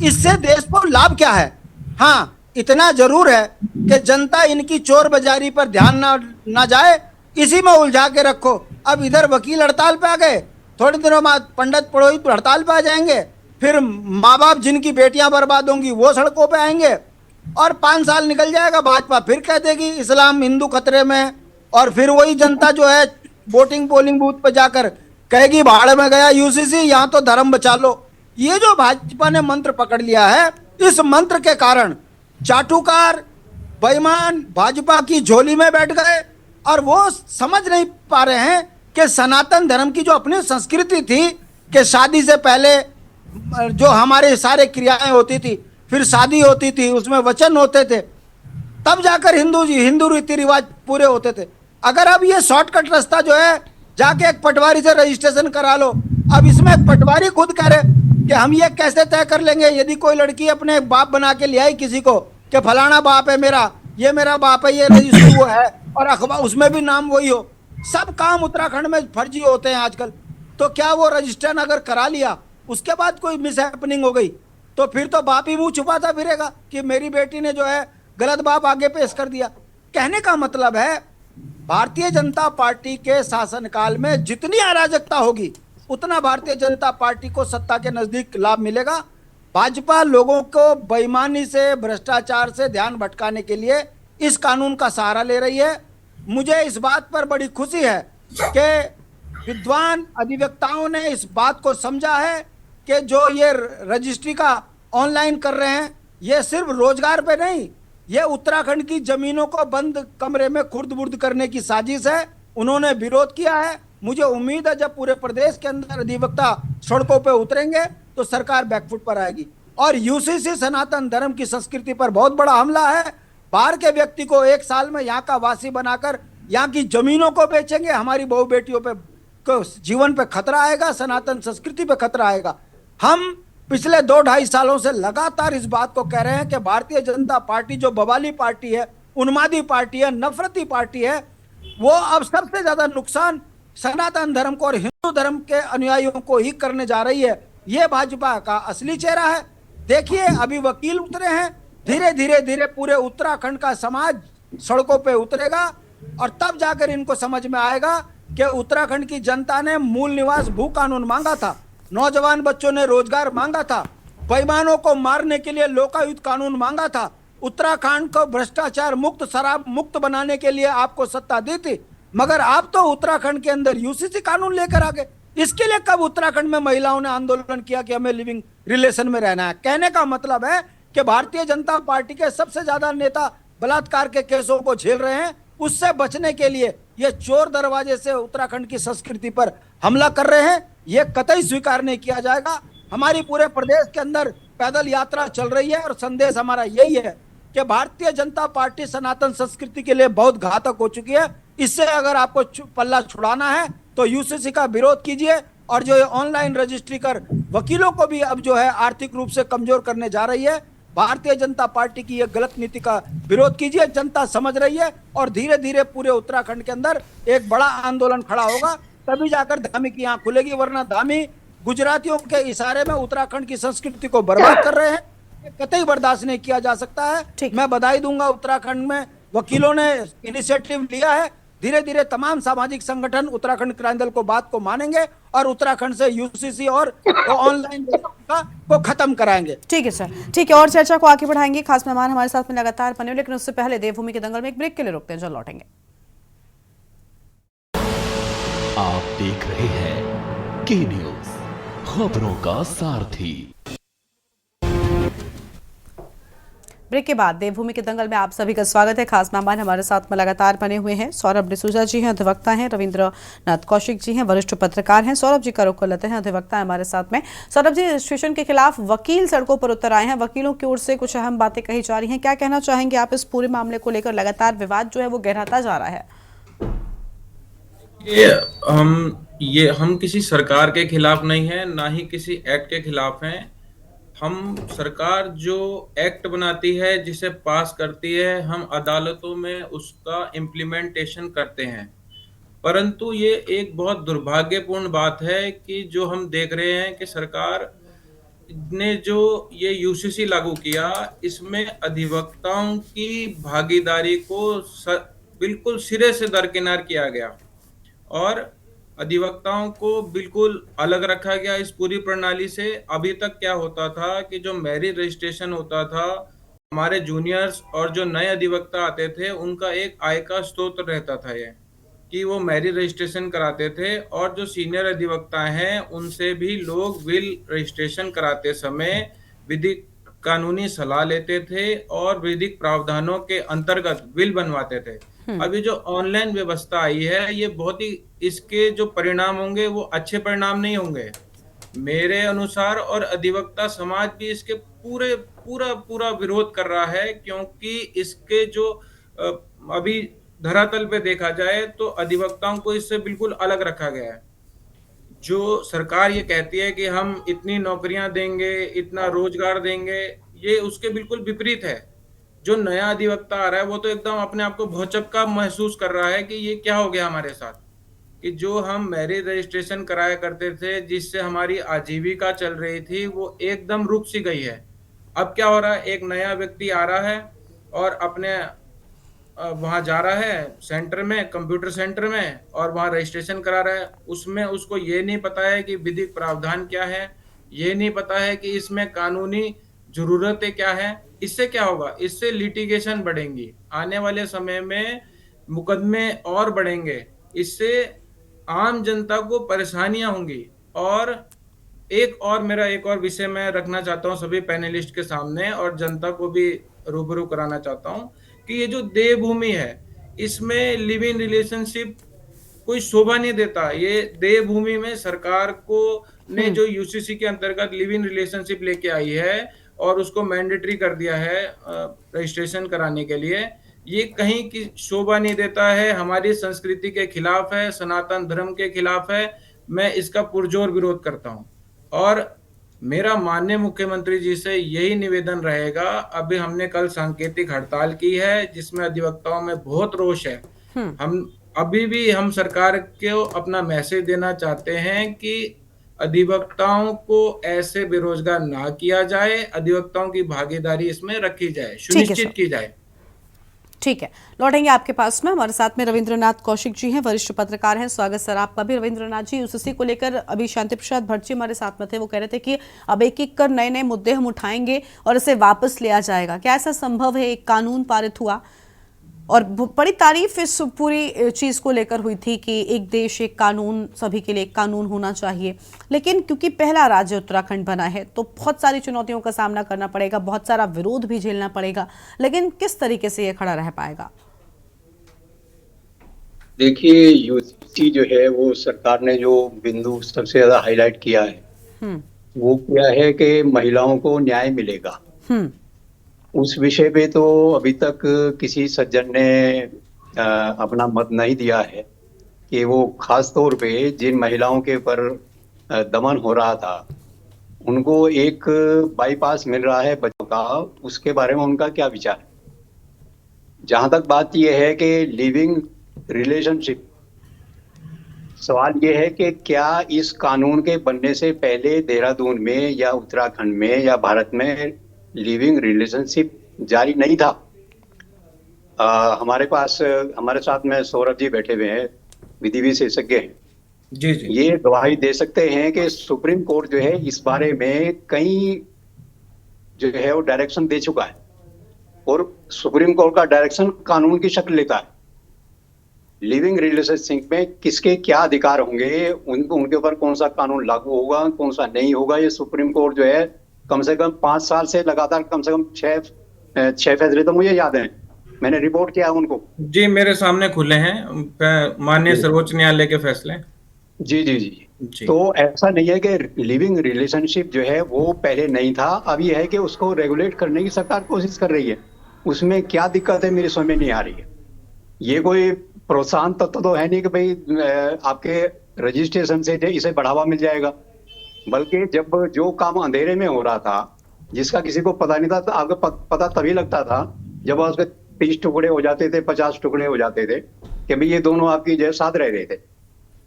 इससे देश को लाभ क्या है? हाँ, इतना जरूर है कि जनता इनकी चोर बाजारी पर ध्यान ना जाए, इसी में उलझा के रखो। अब इधर वकील हड़ताल पे आ गए, थोड़े दिनों बाद पंडित पुरोहित हड़ताल पे आ जाएंगे, फिर माँ बाप जिनकी बेटियां बर्बाद होंगी वो सड़कों पे आएंगे, और 5 साल निकल जाएगा, भाजपा फिर कह देगी इस्लाम हिंदू खतरे में, और फिर वही जनता जो है वोटिंग पोलिंग बूथ पे जाकर कहेगी भाड़ में गया यूसीसी, यहाँ तो धर्म बचा लो। ये जो भाजपा ने मंत्र पकड़ लिया है, इस मंत्र के कारण चाटुकार बेईमान भाजपा की झोली में बैठ गए, और वो समझ नहीं पा रहे हैं कि सनातन धर्म की जो अपनी संस्कृति थी कि शादी से पहले जो हमारे सारे क्रियाएं होती थी, फिर शादी होती थी, उसमें वचन होते थे, तब जाकर हिंदू रीति रिवाज पूरे होते थे। अगर अब ये शॉर्टकट रास्ता जो है, जाके एक पटवारी से रजिस्ट्रेशन करा लो, अब इसमें एक पटवारी खुद कह रहे कि हम ये कैसे तय कर लेंगे, यदि कोई लड़की अपने बाप बना के ले आई किसी को कि फलाना बाप है मेरा, ये मेरा बाप है, ये रजिस्टर वो है, और अखबार उसमें भी नाम वही हो। सब काम उत्तराखंड में फर्जी होते हैं आजकल। तो क्या वो रजिस्ट्रेशन अगर करा लिया, उसके बाद कोई मिस हैपनिंग हो गई, तो फिर तो बाप ही मुंह छुपाता फिरेगा कि मेरी बेटी ने जो है गलत बाप आगे पेश कर दिया। कहने का मतलब है, भारतीय जनता पार्टी के शासनकाल में जितनी अराजकता होगी, उतना भारतीय जनता पार्टी को सत्ता के नजदीक लाभ मिलेगा। भाजपा लोगों को बेईमानी से, भ्रष्टाचार से ध्यान भटकाने के लिए इस कानून का सहारा ले रही है। मुझे इस बात पर बड़ी खुशी है कि विद्वान अधिवक्ताओं ने इस बात को समझा है कि जो ये रजिस्ट्री का ऑनलाइन कर रहे हैं, ये सिर्फ रोजगार पे नहीं, ये उत्तराखंड की जमीनों को बंद कमरे में खुर्द-बुर्द करने की साजिश है। उन्होंने विरोध किया है। मुझे उम्मीद है जब पूरे प्रदेश के अंदर अधिवक्ता सड़कों पे उतरेंगे तो सरकार बैकफुट पर आएगी। और यूसीसी सनातन धर्म की संस्कृति पर बहुत बड़ा हमला है। बाहर के व्यक्ति को 1 साल में यहाँ का वासी बनाकर यहाँ की जमीनों को बेचेंगे, हमारी बहु बेटियों पे को जीवन पे खतरा आएगा, सनातन संस्कृति पे खतरा आएगा। हम पिछले 2-2.5 सालों से लगातार इस बात को कह रहे हैं कि भारतीय जनता पार्टी जो बवाली पार्टी है, उन्मादी पार्टी है, नफरती पार्टी है, वो अब सबसे ज्यादा नुकसान सनातन धर्म को और हिंदू धर्म के अनुयायियों को ही करने जा रही है। ये भाजपा का असली चेहरा है। देखिए, अभी वकील उतरे हैं, धीरे धीरे पूरे उत्तराखंड का समाज सड़कों पे उतरेगा, और तब जाकर इनको समझ में आएगा कि उत्तराखंड की जनता ने मूल निवास भू कानून मांगा था, नौजवान बच्चों ने रोजगार मांगा था, बेईमानों को मारने के लिए लोकायुक्त कानून मांगा था, उत्तराखंड को भ्रष्टाचार मुक्त, शराब मुक्त बनाने के लिए आपको सत्ता दी थी, मगर आप तो उत्तराखंड के अंदर यूसीसी कानून लेकर आ गए। इसके लिए कब उत्तराखंड में महिलाओं ने आंदोलन किया कि हमें लिविंग रिलेशन में रहना है? कहने का मतलब है कि भारतीय जनता पार्टी के सबसे ज्यादा नेता बलात्कार के केसों को झेल रहे हैं। उससे बचने के लिए ये चोर दरवाजे से उत्तराखंड की संस्कृति पर हमला कर रहे हैं। ये कतई स्वीकार नहीं किया जाएगा। हमारी पूरे प्रदेश के अंदर पैदल यात्रा चल रही है और संदेश हमारा यही है कि भारतीय जनता पार्टी सनातन संस्कृति के लिए बहुत घातक हो चुकी है। इससे अगर आपको पल्ला छुड़ाना है तो यूसीसी का विरोध कीजिए, और जो ये ऑनलाइन रजिस्ट्री कर वकीलों को भी अब जो है आर्थिक रूप से कमजोर करने जा रही है, भारतीय जनता पार्टी की ये गलत नीति का विरोध कीजिए। जनता समझ रही है और धीरे धीरे पूरे उत्तराखंड के अंदर एक बड़ा आंदोलन खड़ा होगा, तभी जाकर धामी की आंख खुलेगी। वरना धामी गुजरातियों के इशारे में उत्तराखंड की संस्कृति को बर्बाद कर रहे हैं, कतई बर्दाश्त नहीं किया जा सकता है। मैं बधाई दूंगा, उत्तराखंड में वकीलों ने इनिशिएटिव लिया है। धीरे धीरे तमाम सामाजिक संगठन उत्तराखंड क्रांति दल को बात को मानेंगे और उत्तराखंड से यूसीसी और ऑनलाइन को खत्म कराएंगे। ठीक है सर, ठीक है, और चर्चा को आगे बढ़ाएंगे। खास मेहमान हमारे साथ में लगातार बने, लेकिन उससे पहले देवभूमि के दंगल में एक ब्रेक के लिए रुकते हैं, जल्द लौटेंगे। आप देख रहे हैं के न्यूज, खबरों का सारथी। ब्रेक के बाद देवभूमि के दंगल में आप सभी का स्वागत है। खास मेहमान हमारे साथ में लगातार बने हुए हैं। सौरभ डिसूजा जी हैं, अधिवक्ता हैं। रविंद्रनाथ कौशिक जी हैं, वरिष्ठ पत्रकार हैं। सौरभ जी का रुख कर लेते हैं, अधिवक्ता है हमारे साथ में। सौरभ जी, रजिस्ट्रेशन के खिलाफ वकील सड़कों पर उतर आए हैं। वकीलों की ओर से कुछ अहम बातें कही जा रही हैं, क्या कहना चाहेंगे आप इस पूरे मामले को लेकर? लगातार विवाद जो है वो गहराता जा रहा है। हम किसी सरकार के खिलाफ नहीं है, ना ही किसी एक्ट के खिलाफ हैं। हम सरकार जो एक्ट बनाती है, जिसे पास करती है, हम अदालतों में उसका इम्प्लीमेंटेशन करते हैं। परंतु ये एक बहुत दुर्भाग्यपूर्ण बात है कि जो हम देख रहे हैं कि सरकार ने जो ये यूसीसी लागू किया, इसमें अधिवक्ताओं की भागीदारी को बिल्कुल सिरे से दरकिनार किया गया और अधिवक्ताओं को बिल्कुल अलग रखा गया इस पूरी प्रणाली से। अभी तक क्या होता था कि जो मैरिज रजिस्ट्रेशन होता था, हमारे जूनियर्स और जो नए अधिवक्ता आते थे, उनका एक आय का स्रोत रहता था ये कि वो मैरिज रजिस्ट्रेशन कराते थे। और जो सीनियर अधिवक्ता हैं, उनसे भी लोग विल रजिस्ट्रेशन कराते समय विधिक कानूनी सलाह लेते थे और विधिक प्रावधानों के अंतर्गत विल बनवाते थे। अभी जो ऑनलाइन व्यवस्था आई है, ये बहुत ही, इसके जो परिणाम होंगे वो अच्छे परिणाम नहीं होंगे मेरे अनुसार। और अधिवक्ता समाज भी इसके पूरा विरोध कर रहा है, क्योंकि इसके जो अभी धरातल पे देखा जाए तो अधिवक्ताओं को इससे बिल्कुल अलग रखा गया है। जो सरकार ये कहती है कि हम इतनी नौकरियां देंगे, इतना रोजगार देंगे, ये उसके बिल्कुल विपरीत है। जो नया अधिवक्ता आ रहा है, वो तो एकदम अपने आप को भौचक्का महसूस कर रहा है कि ये क्या हो गया हमारे साथ, कि जो हम मैरिज रजिस्ट्रेशन कराया करते थे, जिससे हमारी आजीविका चल रही थी, वो एकदम रुक सी गई है। अब क्या हो रहा है, एक नया व्यक्ति आ रहा है और अपने वहां जा रहा है सेंटर में, कंप्यूटर सेंटर में, और वहां रजिस्ट्रेशन करा रहा है। उसमें उसको ये नहीं पता है कि विधिक प्रावधान क्या है, ये नहीं पता है कि इसमें कानूनी जरूरतें क्या है। इससे क्या होगा, इससे लिटिगेशन बढ़ेंगी, आने वाले समय में मुकदमे और बढ़ेंगे, इससे आम जनता को परेशानियां होंगी। और मेरा एक और विषय मैं रखना चाहता हूं सभी पैनलिस्ट के सामने और जनता को भी रूबरू कराना चाहता हूं कि ये जो देवभूमि है, इसमें लिव इन रिलेशनशिप कोई शोभा नहीं देता। ये देवभूमि में सरकार को ने जो यूसीसी के अंतर्गत लिव इन रिलेशनशिप लेके आई है और उसको मैंडेटरी कर दिया है रजिस्ट्रेशन कराने के लिए, ये कहीं की शोभा नहीं देता है, हमारी संस्कृति के खिलाफ है, सनातन धर्म के खिलाफ है। मैं इसका पुरजोर विरोध करता हूं और मेरा माननीय मुख्यमंत्री जी से यही निवेदन रहेगा। अभी हमने कल सांकेतिक हड़ताल की है, जिसमें अधिवक्ताओं में बहुत रोष है। हम सरकार को अपना मैसेज देना चाहते हैं कि अधिवक्ताओं को ऐसे बेरोजगार ना किया जाए, अधिवक्ताओं की भागीदारी इसमें रखी जाए, सुनिश्चित की जाए। ठीक है, लौटेंगे आपके पास में। हमारे साथ में रविंद्रनाथ कौशिक जी हैं, वरिष्ठ पत्रकार हैं। स्वागत सर आपका भी। रविंद्रनाथ जी, यूसीसी को लेकर अभी शांति प्रसाद भट्ट जी हमारे साथ में थे, वो कह रहे थे कि अब एक एक कर नए नए मुद्दे हम उठाएंगे और इसे वापस लिया जाएगा। क्या ऐसा संभव है? एक कानून पारित हुआ और बड़ी तारीफ इस पूरी चीज को लेकर हुई थी कि एक देश एक कानून, सभी के लिए एक कानून होना चाहिए। लेकिन क्योंकि पहला राज्य उत्तराखंड बना है तो बहुत सारी चुनौतियों का सामना करना पड़ेगा, बहुत सारा विरोध भी झेलना पड़ेगा। लेकिन किस तरीके से ये खड़ा रह पाएगा? देखिए, यूसीसी जो है वो सरकार ने जो बिंदु सबसे ज्यादा हाईलाइट किया है वो क्या है कि महिलाओं को न्याय मिलेगा। उस विषय पे तो अभी तक किसी सज्जन ने अपना मत नहीं दिया है कि वो खास तौर पे जिन महिलाओं के ऊपर दमन हो रहा था उनको एक बाईपास मिल रहा है बच्चों का, उसके बारे में उनका क्या विचार है। जहां तक बात यह है कि लिविंग रिलेशनशिप, सवाल ये है कि क्या इस कानून के बनने से पहले देहरादून में या उत्तराखंड में या भारत में लिविंग रिलेशनशिप जारी नहीं था। हमारे साथ में सौरभ जी बैठे हुए हैं, विधि विशेषज्ञ हैं जी। ये गवाही दे सकते हैं कि सुप्रीम कोर्ट जो है इस बारे में कई जो है वो डायरेक्शन दे चुका है और सुप्रीम कोर्ट का डायरेक्शन कानून की शक्ल लेता है। लिविंग रिलेशनशिप में किसके क्या अधिकार होंगे, उनके ऊपर कौन सा कानून लागू होगा, कौन सा नहीं होगा, ये सुप्रीम कोर्ट जो है कम से कम 5 साल से लगातार कम से कम 6 फैसले तो मुझे याद हैं, मैंने रिपोर्ट किया उनको। जी, मेरे सामने खुले हैं माननीय सर्वोच्च न्यायालय के फैसले। जी जी जी जी। तो ऐसा नहीं है कि लिविंग रिलेशनशिप जो है वो पहले नहीं था, अब ये है कि उसको रेगुलेट करने की सरकार कोशिश कर रही है। उसमें क्या दिक्कत है मेरी समझ में नहीं आ रही है। ये कोई प्रोत्साहन तत्व तो है नहीं कि भाई आपके रजिस्ट्रेशन से इसे बढ़ावा मिल जाएगा, बल्कि जब जो काम अंधेरे में हो रहा था, जिसका किसी को पता नहीं था, तो आपको पता तभी लगता था जब उसके 30 टुकड़े हो जाते थे, 50 टुकड़े हो जाते थे कि भाई ये दोनों आपकी जो है साथ रह रहे थे।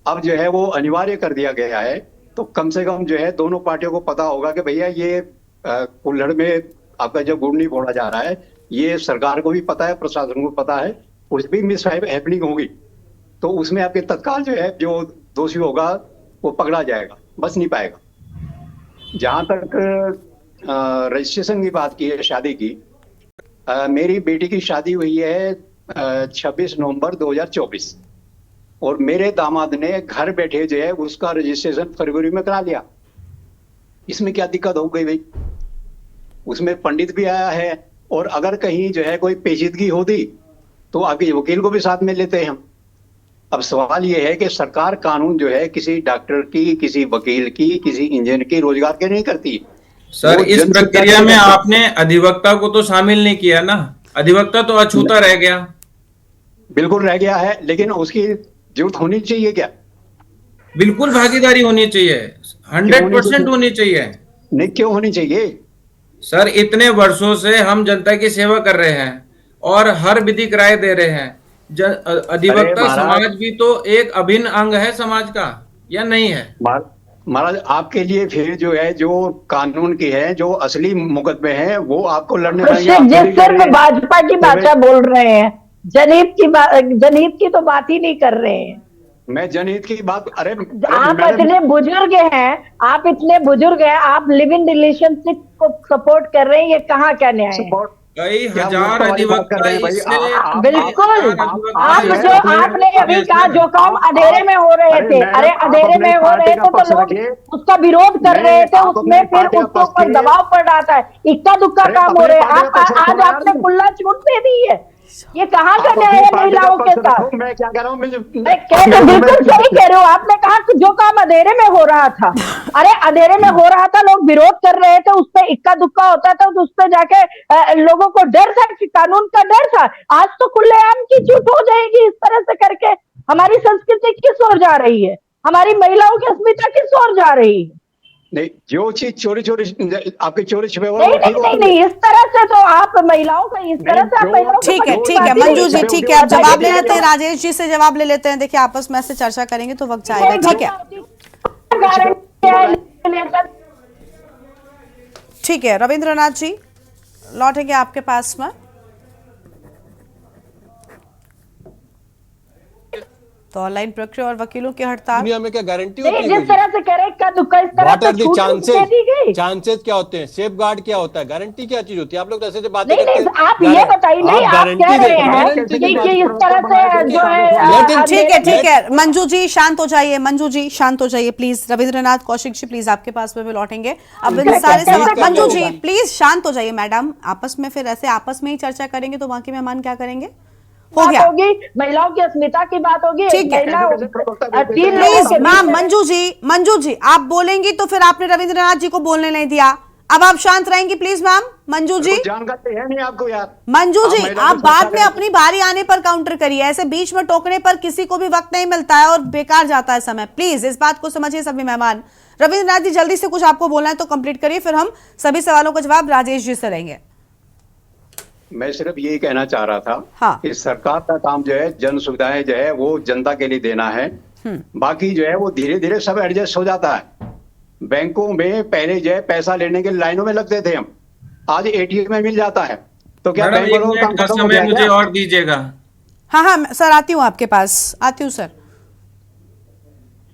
अब जो है वो अनिवार्य कर दिया गया है, तो कम से कम जो है दोनों पार्टियों को पता होगा कि भैया ये कुल्हड़ में आपका जो गुड़ नहीं फोड़ा जा रहा है, ये सरकार को भी पता है, प्रशासन को पता है, कुछ भी मिस हैपनिंग होगी तो उसमें आपके तत्काल जो है जो दोषी होगा वो पकड़ा जाएगा, बच नहीं पाएगा। जहां तक रजिस्ट्रेशन की बात की है शादी की, मेरी बेटी की शादी हुई है 26 नवंबर 2024 और मेरे दामाद ने घर बैठे जो है उसका रजिस्ट्रेशन फरवरी में करा लिया। इसमें क्या दिक्कत हो गई भाई? उसमें पंडित भी आया है और अगर कहीं जो है कोई पेचीदगी होती तो आगे वकील को भी साथ में लेते हैं हम। अब सवाल ये है कि सरकार कानून जो है किसी डॉक्टर की, किसी वकील की, किसी इंजीनियर की रोजगार के नहीं करती। सर इस प्रक्रिया में आपने अधिवक्ता को तो शामिल नहीं किया ना, अधिवक्ता तो अछूता रह गया। बिल्कुल रह गया है, लेकिन उसकी जरूरत होनी चाहिए क्या? बिल्कुल भागीदारी होनी चाहिए, 100% होनी चाहिए। नहीं क्यों होनी चाहिए सर? इतने वर्षों से हम जनता की सेवा कर रहे हैं और हर विधिक राय दे रहे हैं। अधिवक्ता समाज भी तो एक अभिन्न अंग है समाज का, या नहीं है? महाराज आपके लिए फिर जो है जो कानून की है, जो असली मुकदमे हैं वो आपको लड़ने जिस सिर्फ भाजपा की भाषा बोल रहे हैं, जनहित की तो बात ही नहीं कर रहे हैं। मैं जनहित की बात, अरे आप इतने बुजुर्ग हैं, आप इतने बुजुर्ग हैं, आप लिव इन रिलेशनशिप को सपोर्ट कर रहे हैं, ये कहाँ क्या न्याय है? कई हजार अधिवक्ता बिल्कुल। आप जो आपने अभी कहा जो काम अंधेरे में हो रहे थे, अरे अंधेरे में हो रहे थे तो लोग उसका विरोध कर रहे थे, उसमें फिर उसके ऊपर दबाव पड़ रहा था, इक्का दुक्का काम हो रहे हैं। आज आपने खुला छूट दे दी है, ये कहाँ का न्याय है महिलाओं के साथ? मैं क्या कह रहा हूँ, बिल्कुल सही कह रहे हो। आपने कहा कि जो काम अंधेरे में हो रहा था, अरे अंधेरे में हो रहा था, लोग विरोध कर रहे थे, उस पर इक्का दुक्का होता था तो उस पर जाके लोगों को डर था, कानून का डर था। आज तो खुलेआम की छूट हो जाएगी इस तरह से करके। हमारी संस्कृति किस ओर जा रही है? हमारी महिलाओं की अस्मिता किस ओर जा रही है? नहीं, जो चीज चोरी आपके चोरी छिपे हुए नहीं, इस तरह से तो आप महिलाओं का इस तरह से आप महिलाओं। ठीक है मंजू जी, ठीक है, आप जवाब ले लेते हैं, राजेश जी से जवाब ले लेते हैं। देखिए आपस में ऐसे चर्चा करेंगे तो वक्त जाएगा। ठीक है रविंद्रनाथ जी, लौटेंगे आपके पास में। तो ऑनलाइन प्रक्रिया और वकीलों की हड़ताल, दुनिया में क्या गारंटी होती है? जिस तरह से कह रहे हैं, चांसेस क्या होते हैं, सेफ गार्ड क्या होता है, गारंटी क्या चीज होती है? आप लोग ऐसे बातें करते हैं। आप ये बताइए, नहीं आप कह रहे हैं कि इस तरह से जो है। ठीक है मंजू जी शांत हो जाइए, मंजू जी शांत हो जाइए प्लीज। रविंद्रनाथ कौशिक जी प्लीज आपके पास में भी लौटेंगे। अब इन सारे सवाल, मंजू जी प्लीज शांत हो जाइए मैडम, आपस में फिर ऐसे आपस में ही चर्चा करेंगे तो बाकी मेहमान क्या करेंगे? हो गया, होगी महिलाओं की अस्मिता की बात होगी। ठीक है प्लीज मैम। मंजू जी आप बोलेंगी तो फिर आपने रविंद्रनाथ जी को बोलने नहीं दिया, अब आप शांत रहेंगी प्लीज मैम। मंजू जी जानकारी है नहीं आपको यार। मंजू जी आप बाद में अपनी बारी आने पर काउंटर करिए, ऐसे बीच में टोकने पर किसी को भी वक्त नहीं मिलता है और बेकार जाता है समय। प्लीज इस बात को समझिए सभी मेहमान। रविंद्रनाथ जी जल्दी से कुछ आपको बोलना है तो कंप्लीट करिए, फिर हम सभी सवालों का जवाब राजेश जी से लेंगे। मैं सिर्फ यही कहना चाह रहा था हाँ। कि सरकार का काम जो है जन सुविधाएं जो है वो जनता के लिए देना है, बाकी जो है वो धीरे धीरे सब एडजस्ट हो जाता है। बैंकों में पहले जो है पैसा लेने के लाइनों में लगते थे हम, आज एटीएम में मिल जाता है। तो क्या बैंक वालों का काम खत्म हो गया? मुझे और दीजिएगा। हाँ सर आती हूँ आपके पास, आती हूँ सर।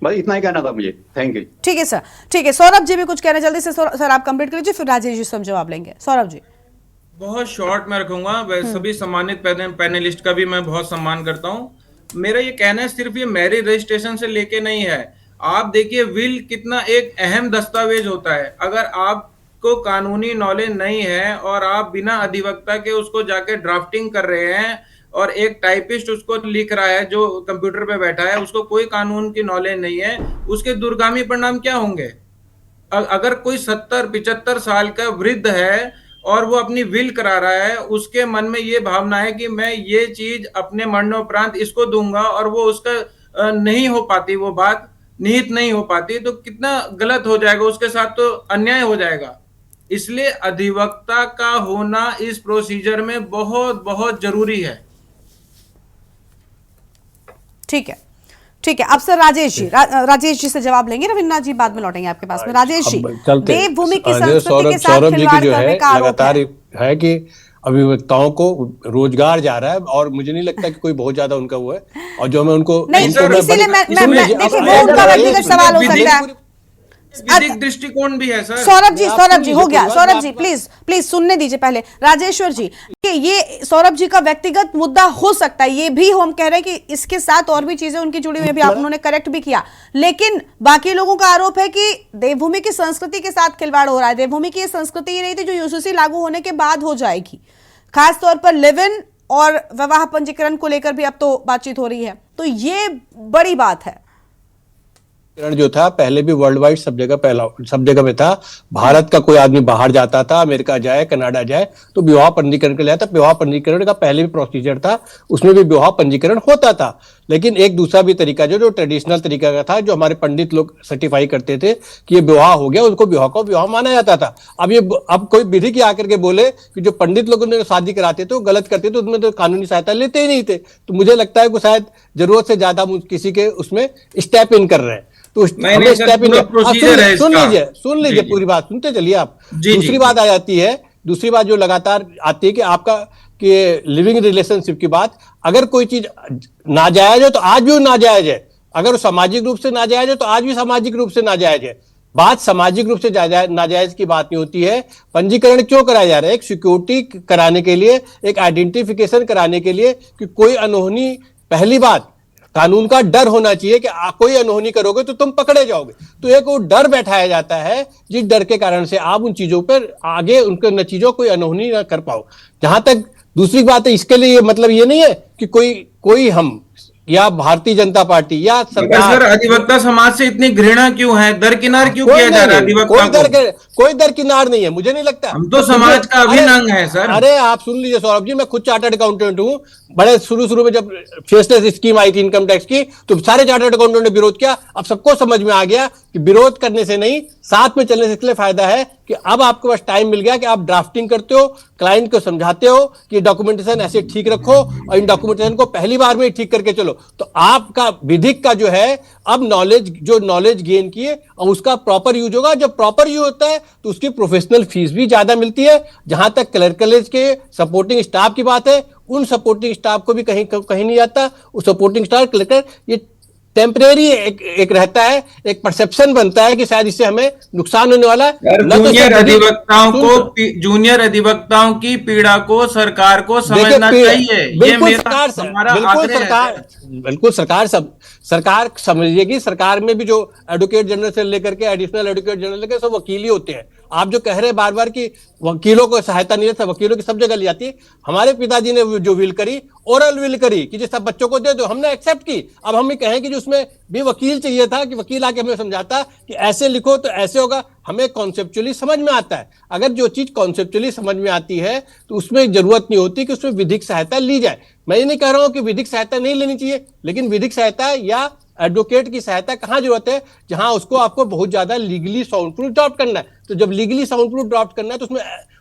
बस इतना ही कहना था मुझे, थैंक यू। ठीक है सर, ठीक है। सौरभ जी भी कुछ कहना जल्दी से सर आप कंप्लीट कीजिए, फिर राजेश जी से हम जवाब लेंगे। सौरभ जी। बहुत शॉर्ट में रखूंगा, सभी सम्मानित पैनलिस्ट का भी मैं बहुत सम्मान करता हूं। मेरा ये कहना है सिर्फ ये मैरिज रजिस्ट्रेशन से लेके नहीं है। आप देखिए विल कितना एक अहम दस्तावेज होता है। अगर आपको कानूनी नॉलेज नहीं है और आप बिना अधिवक्ता के उसको जाके ड्राफ्टिंग कर रहे हैं और एक टाइपिस्ट उसको लिख रहा है जो कंप्यूटर पे बैठा है, उसको कोई कानून की नॉलेज नहीं है, उसके दूरगामी परिणाम क्या होंगे? अगर कोई 70-75 साल का वृद्ध है और वो अपनी विल करा रहा है, उसके मन में ये भावना है कि मैं ये चीज अपने मरणोपरांत इसको दूंगा, और वो उसका नहीं हो पाती, वो बात निहित नहीं हो पाती, तो कितना गलत हो जाएगा, उसके साथ तो अन्याय हो जाएगा। इसलिए अधिवक्ता का होना इस प्रोसीजर में बहुत बहुत जरूरी है। ठीक है, ठीक है। अब सर राजेश जी, राजेश जी से जवाब लेंगे, रविन्द्रनाथ जी बाद में लौटेंगे आपके पास में। राजेश जी, देवभूमि की संस्कृति के साथ खिलवाड़ करने का आरोप है कि अभिवक्ताओं को रोजगार जा रहा है, और मुझे नहीं लगता कि कोई बहुत ज्यादा उनका वो है, और जो मैं उनको नहीं, इसीलिए मैं देखिए वो उनका व्यक्तिगत सवाल हो सकता है, विधिक दृष्टिकोण भी है सर। सौरभ जी हो गया। सौरभ जी प्लीज सुनने दीजिए पहले। राजेश्वर जी, ये सौरभ जी का व्यक्तिगत मुद्दा हो सकता है, ये भी हम कह रहे हैं कि इसके साथ और भी चीजें उनकी जुड़ी हुई, भी आप उन्होंने करेक्ट भी किया, लेकिन बाकी लोगों का आरोप है कि देवभूमि की संस्कृति के साथ खिलवाड़ हो रहा है। देवभूमि की ये संस्कृति ये नहीं थी जो यूसीसी लागू होने के बाद हो जाएगी, खासतौर पर लिव इन और विवाह पंजीकरण को लेकर भी अब तो बातचीत हो रही है, तो ये बड़ी बात है। जो था पहले भी वर्ल्ड वाइड सब जगह में था। भारत का कोई आदमी बाहर जाता था, अमेरिका जाए, कनाडा जाए, तो विवाह पंजीकरण के लिए आता। विवाह पंजीकरण का पहले भी प्रोसीजर था, उसमें भी विवाह पंजीकरण होता था, लेकिन एक दूसरा भी तरीका जो ट्रेडिशनल तरीका का था, जो हमारे पंडित लोग सर्टिफाई करते थे कि ये विवाह हो गया, उनको विवाह को विवाह माना जाता था। अब कोई विधि की आकर के बोले कि जो पंडित लोग उन्हें शादी कराते थे वो गलत करते थे, उसमें तो कानूनी सहायता लेते ही नहीं थे, तो मुझे लगता है कि शायद जरूरत से ज्यादा किसी के उसमें स्टेप इन कर रहे हैं, तो हमें स्टेप इन सुन लीजिए पूरी बात सुनते चलिए आप। दूसरी बात आ जाती है, दूसरी बात जो लगातार आती है कि आपका कि लिविंग रिलेशनशिप की बात, अगर कोई चीज नाजायज है तो आज भी नाजायज है, अगर सामाजिक रूप से नाजायज है तो आज भी सामाजिक रूप से नाजायज है। बात सामाजिक रूप से नाजायज की बात नहीं होती है। पंजीकरण क्यों कराया जा रहा है? एक सिक्योरिटी कराने के लिए, एक आइडेंटिफिकेशन कराने के लिए कि कोई अनहोनी, पहली बात कानून का डर होना चाहिए कि कोई अनहोनी करोगे तो तुम पकड़े जाओगे, तो एक वो डर बैठाया जाता है जिस डर के कारण से आप उन चीजों पर आगे उनके नतीजों कोई अनहोनी ना कर पाओ। जहां तक दूसरी बात है, इसके लिए मतलब ये नहीं है कि कोई हम या भारतीय जनता पार्टी या सरकार, अधिवक्ता समाज से इतनी घृणा क्यों है, दरकिनार क्यों किया जा रहा है अधिवक्ता? कोई दरकिनार नहीं है, मुझे नहीं लगता। हम तो समाज का अभिन्न अंग है सर। अरे आप सुन लीजिए सौरभ जी, मैं खुद चार्टर्ड अकाउंटेंट हूँ। बड़े शुरू में जब फेसलेस स्कीम आई थी इनकम टैक्स की, तो सारे चार्टर्ड अकाउंटेंट ने विरोध किया। अब सबको समझ में आ गया कि विरोध करने से नहीं, साथ में चलने से इसलिए फायदा है कि अब आपके पास टाइम मिल गया कि आप ड्राफ्टिंग करते हो, क्लाइंट को समझाते हो कि डॉक्यूमेंटेशन ऐसे ठीक रखो और इन डॉक्यूमेंटेशन को पहली बार में ठीक करके चलो, तो आपका विधिक का जो है अब नॉलेज गेन किए और उसका प्रॉपर यूज होगा। जब प्रॉपर यूज होता है तो उसकी प्रोफेशनल फीस भी ज्यादा मिलती है। जहां तक क्लर्कलेज के सपोर्टिंग स्टाफ की बात है, उन सपोर्टिंग स्टाफ को भी कहीं नहीं जाता। उस सपोर्टिंग स्टाफ क्लर्कर ये टेम्परेरी एक रहता है, एक परसेप्शन बनता है कि शायद इससे हमें नुकसान होने वाला है। जूनियर अधिवक्ताओं की पीड़ा को सरकार को समझना चाहिए। बिल्कुल सरकार समझिएगी। सरकार में भी जो एडवोकेट जनरल से लेकर के एडिशनल एडवोकेट जनरल लेकर सब वकील ही होते हैं। आप जो कह रहे हैं बार बार कि वकीलों को सहायता नहीं रहता, वकीलों की सब जगह ली जाती है। हमारे पिताजी ने जो विल करी, ओरल विल करी कि जिस सब बच्चों को दे दो, हमने एक्सेप्ट की। अब हम ये कहें कि जो उसमें भी वकील चाहिए था कि वकील आके हमें समझाता कि ऐसे लिखो तो ऐसे होगा, हमें कॉन्सेप्चुअली समझ में आता है। अगर जो चीज कॉन्सेप्चुअली समझ में आती है तो उसमें जरूरत नहीं होती कि उसमें विधिक सहायता ली जाए। मैं ये नहीं कह रहा हूं कि विधिक सहायता नहीं लेनी चाहिए, लेकिन विधिक सहायता या एडवोकेट की सहायता कहां जरूरत है? जहां आपको बहुत ज्यादा लीगली साउंड प्रूफ ड्राफ्ट करना है। तो जब लीगली साउंड प्रूफ ड्राफ्ट करना है तो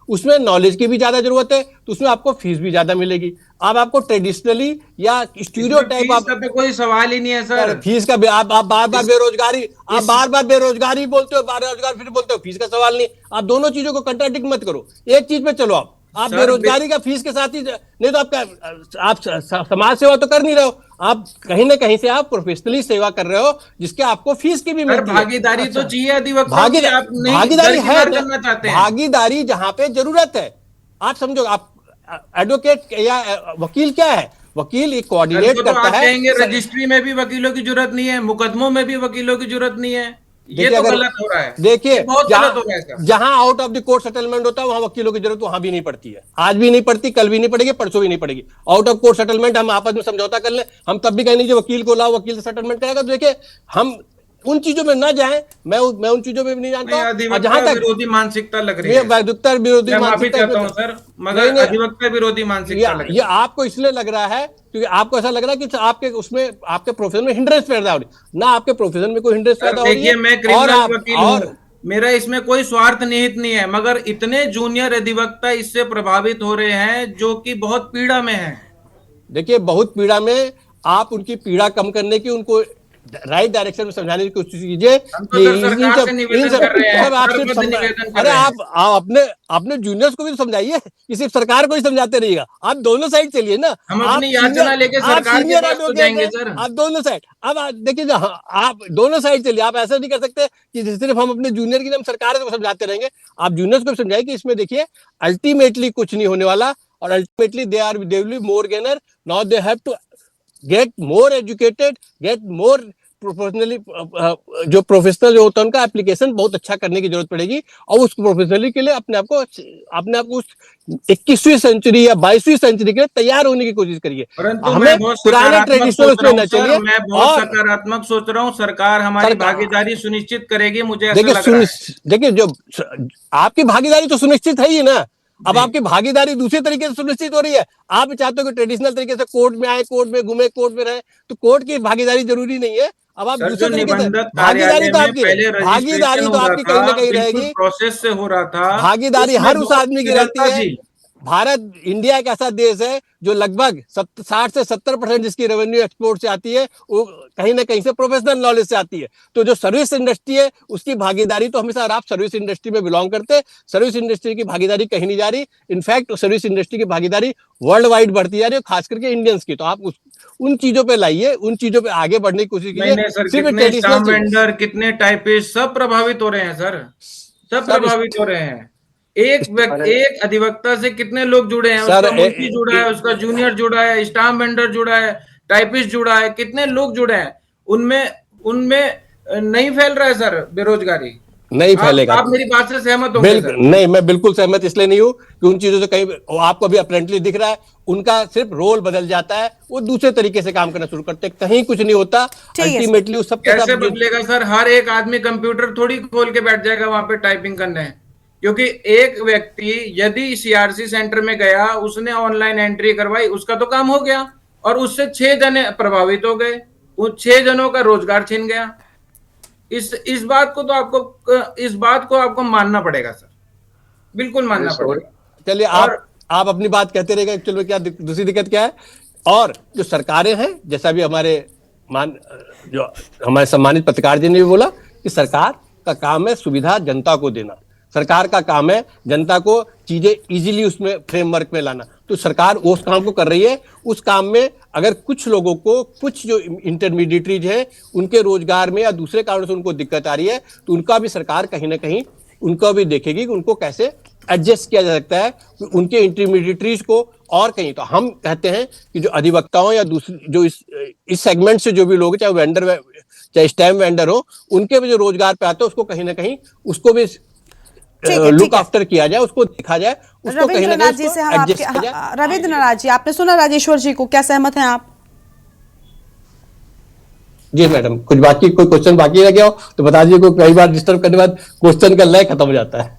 उसमें नॉलेज की भी ज्यादा जरूरत है, तो उसमें आपको फीस भी ज्यादा मिलेगी। अब आपको ट्रेडिशनली या स्टीरियोटाइप, आप तो कोई सवाल ही नहीं है सर। फीस का आप बार बार बेरोजगारी बोलते हो, बेरोजगार फिर बोलते हो फीस का सवाल नहीं। आप दोनों चीजों को कंट्राडिक्ट मत करो, एक चीज पे चलो। आप बेरोजगारी का फीस के साथ ही नहीं तो आप समाज सेवा तो कर नहीं रहे हो, आप कहीं ना कहीं से आप प्रोफेशनली सेवा कर रहे हो जिसके आपको फीस की भी मिलती है। भागीदारी तो चाहिए अधिवक्ता, भागीदारी है, भागीदारी जहां पे जरूरत है। आप समझो, आप एडवोकेट या वकील क्या है? वकील एक कोऑर्डिनेट करता है। रजिस्ट्री में भी वकीलों की जरूरत नहीं है, मुकदमों में भी वकीलों की जरूरत नहीं है। ये तो गलत हो रहा है। देखिए, जहां out of the court settlement होता है वहां वकीलों की जरूरत वहां भी नहीं पड़ती है। आज भी नहीं पड़ती, कल भी नहीं पड़ेगी, परसों भी नहीं पड़ेगी। आउट ऑफ कोर्ट सेटलमेंट हम आपस में समझौता कर ले, हम तब भी कहेंगे जो वकील को लाओ, वकील से सेटलमेंट करेगा। तो देखिए, हम उन चीजों में न जाए, मैं उन चीजों में भी नहीं जानता हूं। जहां तक विरोधी मानसिकता लग रही है, अधिवक्ता विरोधी मानसिकता चाहता हूं सर, मगर अधिवक्ता विरोधी मानसिकता लग रही है। ये आपको इसलिए लग रहा है क्योंकि आपको ऐसा लग रहा है कि आपके उसमें आपके प्रोफेशन में हिंड्रेंस पैदा हो रही है। ना आपके प्रोफेशन में कोई हिंड्रेंस पैदा हो रही है। देखिए, मैं क्रिमिनल वकील हूं, मेरा इसमें कोई स्वार्थ निहित नहीं है, मगर इतने जूनियर अधिवक्ता इससे प्रभावित हो रहे हैं जो कि बहुत पीड़ा में है। देखिए, बहुत पीड़ा में, आप उनकी पीड़ा कम करने की, उनको राइट डायरेक्शन में समझाने की कोशिश कीजिए। अरे आप अपने जूनियर्स को भी समझाइए, कि सिर्फ सरकार को ही समझाते रहिएगा। आप दोनों साइड चलिए ना। हम अपनी याचना लेके सरकार के पास तो जाएंगे सर। आप दोनों साइड, अब देखिए, आप दोनों साइड चलिए। आप ऐसा नहीं कर सकते कि सिर्फ हम अपने जूनियर की, हम सरकार को समझाते रहेंगे। आप जूनियर्स को समझाइए कि इसमें देखिए अल्टीमेटली कुछ नहीं होने वाला, और ultimately they will be more gainer. Now they have to get more educated, get more professionally, जो प्रोफेशनल जो होता है उनका एप्लीकेशन बहुत अच्छा करने की जरूरत पड़ेगी, और उस प्रोफेशनली के लिए अपने आप को उस 21वीं सेंचुरी या 22वीं सेंचुरी के लिए तैयार होने की कोशिश करिए। परंतु हमें पुराने ट्रेडिशनल उसमें न चलिए। मैं बहुत सकारात्मक सोच रहा हूँ, सरकार हमारी भागीदारी सुनिश्चित करेगी, मुझे ऐसा लग रहा है। देखिए, जो आपकी भागीदारी तो सुनिश्चित है ही ना। अब आपकी भागीदारी दूसरे तरीके से सुनिश्चित हो रही है। आप चाहते हो कि ट्रेडिशनल तरीके से कोर्ट में आए, कोर्ट में घूमे, कोर्ट में रहे, तो कोर्ट की भागीदारी जरूरी नहीं है। अब आप दूसरे तरीके से भागीदारी तो आपकी कहीं ना कहीं रहेगी। प्रोसेस से हो रहा था, भागीदारी हर उस आदमी की रहती है। भारत, इंडिया एक ऐसा देश है जो लगभग 60 से 70% जिसकी रेवेन्यू एक्सपोर्ट से आती है, वो कहीं ना कहीं से प्रोफेशनल नॉलेज से आती है। तो जो सर्विस इंडस्ट्री है उसकी भागीदारी तो हमेशा, आप सर्विस इंडस्ट्री में बिलोंग करते, सर्विस इंडस्ट्री की भागीदारी कहीं नहीं जा रही। इनफैक्ट सर्विस इंडस्ट्री की भागीदारी वर्ल्ड वाइड बढ़ती जा रही है, खास करके इंडियंस की। तो आप उन चीजों पे लाइए, उन चीजों पे आगे बढ़ने की कोशिश कीजिए। कितने स्टाम्प वेंडर, कितने टाइपिस्ट, सब प्रभावित हो रहे हैं सर, सब प्रभावित हो रहे हैं। एक अधिवक्ता से कितने लोग जुड़े हैं, उसका मुंशी जुड़ा है, उसका जूनियर जुड़ा है, स्टाम्प वेंडर जुड़ा है, टाइपिस्ट जुड़ा है, कितने लोग जुड़े हैं। उनमें नहीं फैल रहा है सर बेरोजगारी, नहीं फैलेगा। आप मेरी बात से सहमत होंगे? नहीं, मैं बिल्कुल सहमत इसलिए नहीं हूं कि उन चीजों से कहीं आपको अभी अपरेंटली दिख रहा है, उनका सिर्फ रोल बदल जाता है, वो दूसरे तरीके से काम करना शुरू करते हैं, कहीं कुछ नहीं होता। अल्टीमेटली सब कैसे बदलेगा सर? हर एक आदमी कंप्यूटर थोड़ी खोल के बैठ जाएगा वहां पे टाइपिंग करने, क्योंकि एक व्यक्ति यदि सीआरसी सेंटर में गया, उसने ऑनलाइन एंट्री करवाई, उसका तो काम हो गया, और उससे 6 जने प्रभावित हो गए, उन 6 जनों का रोजगार छिन गया। इस बात को आपको मानना पड़ेगा सर, बिल्कुल मानना पड़ेगा। चलिए, आप अपनी बात कहते रहेगा, चलो क्या दूसरी दिक्कत क्या है। और जो सरकारें हैं, जैसा भी जो हमारे सम्मानित पत्रकार जी ने भी बोला कि सरकार का काम है सुविधा जनता को देना, सरकार का काम है जनता को चीजें इजीली उसमें फ्रेमवर्क में लाना। तो सरकार उस काम को कर रही है। उस काम में अगर कुछ लोगों को, कुछ जो इंटरमीडिएटरीज है, उनके रोजगार में या दूसरे कारणों से उनको दिक्कत आ रही है, तो उनका भी सरकार कहीं ना कहीं उनको भी देखेगी कि उनको कैसे एडजस्ट किया जा सकता है, उनके इंटरमीडिएटरीज को। और कहीं तो हम कहते हैं कि जो अधिवक्ताओं या दूसरे जो इस सेगमेंट से जो भी लोग, चाहे वेंडर, चाहे स्टैम्प वेंडर हो, उनके भी जो रोजगार पे आते हैं, उसको कहीं ना कहीं उसको भी लुक आफ्टर किया जाए, उसको देखा जाए, उसको कहीं ना कहीं एडजस्ट किया जाए। रविंद्रनाथ जी, आपने सुना राजेश्वर जी को, क्या सहमत हैं आप? जी मैडम, कुछ बाकी कोई क्वेश्चन बाकी रह गया हो तो बता दीजिए। कई बार डिस्टर्ब करने के बाद क्वेश्चन का लय खत्म हो जाता है।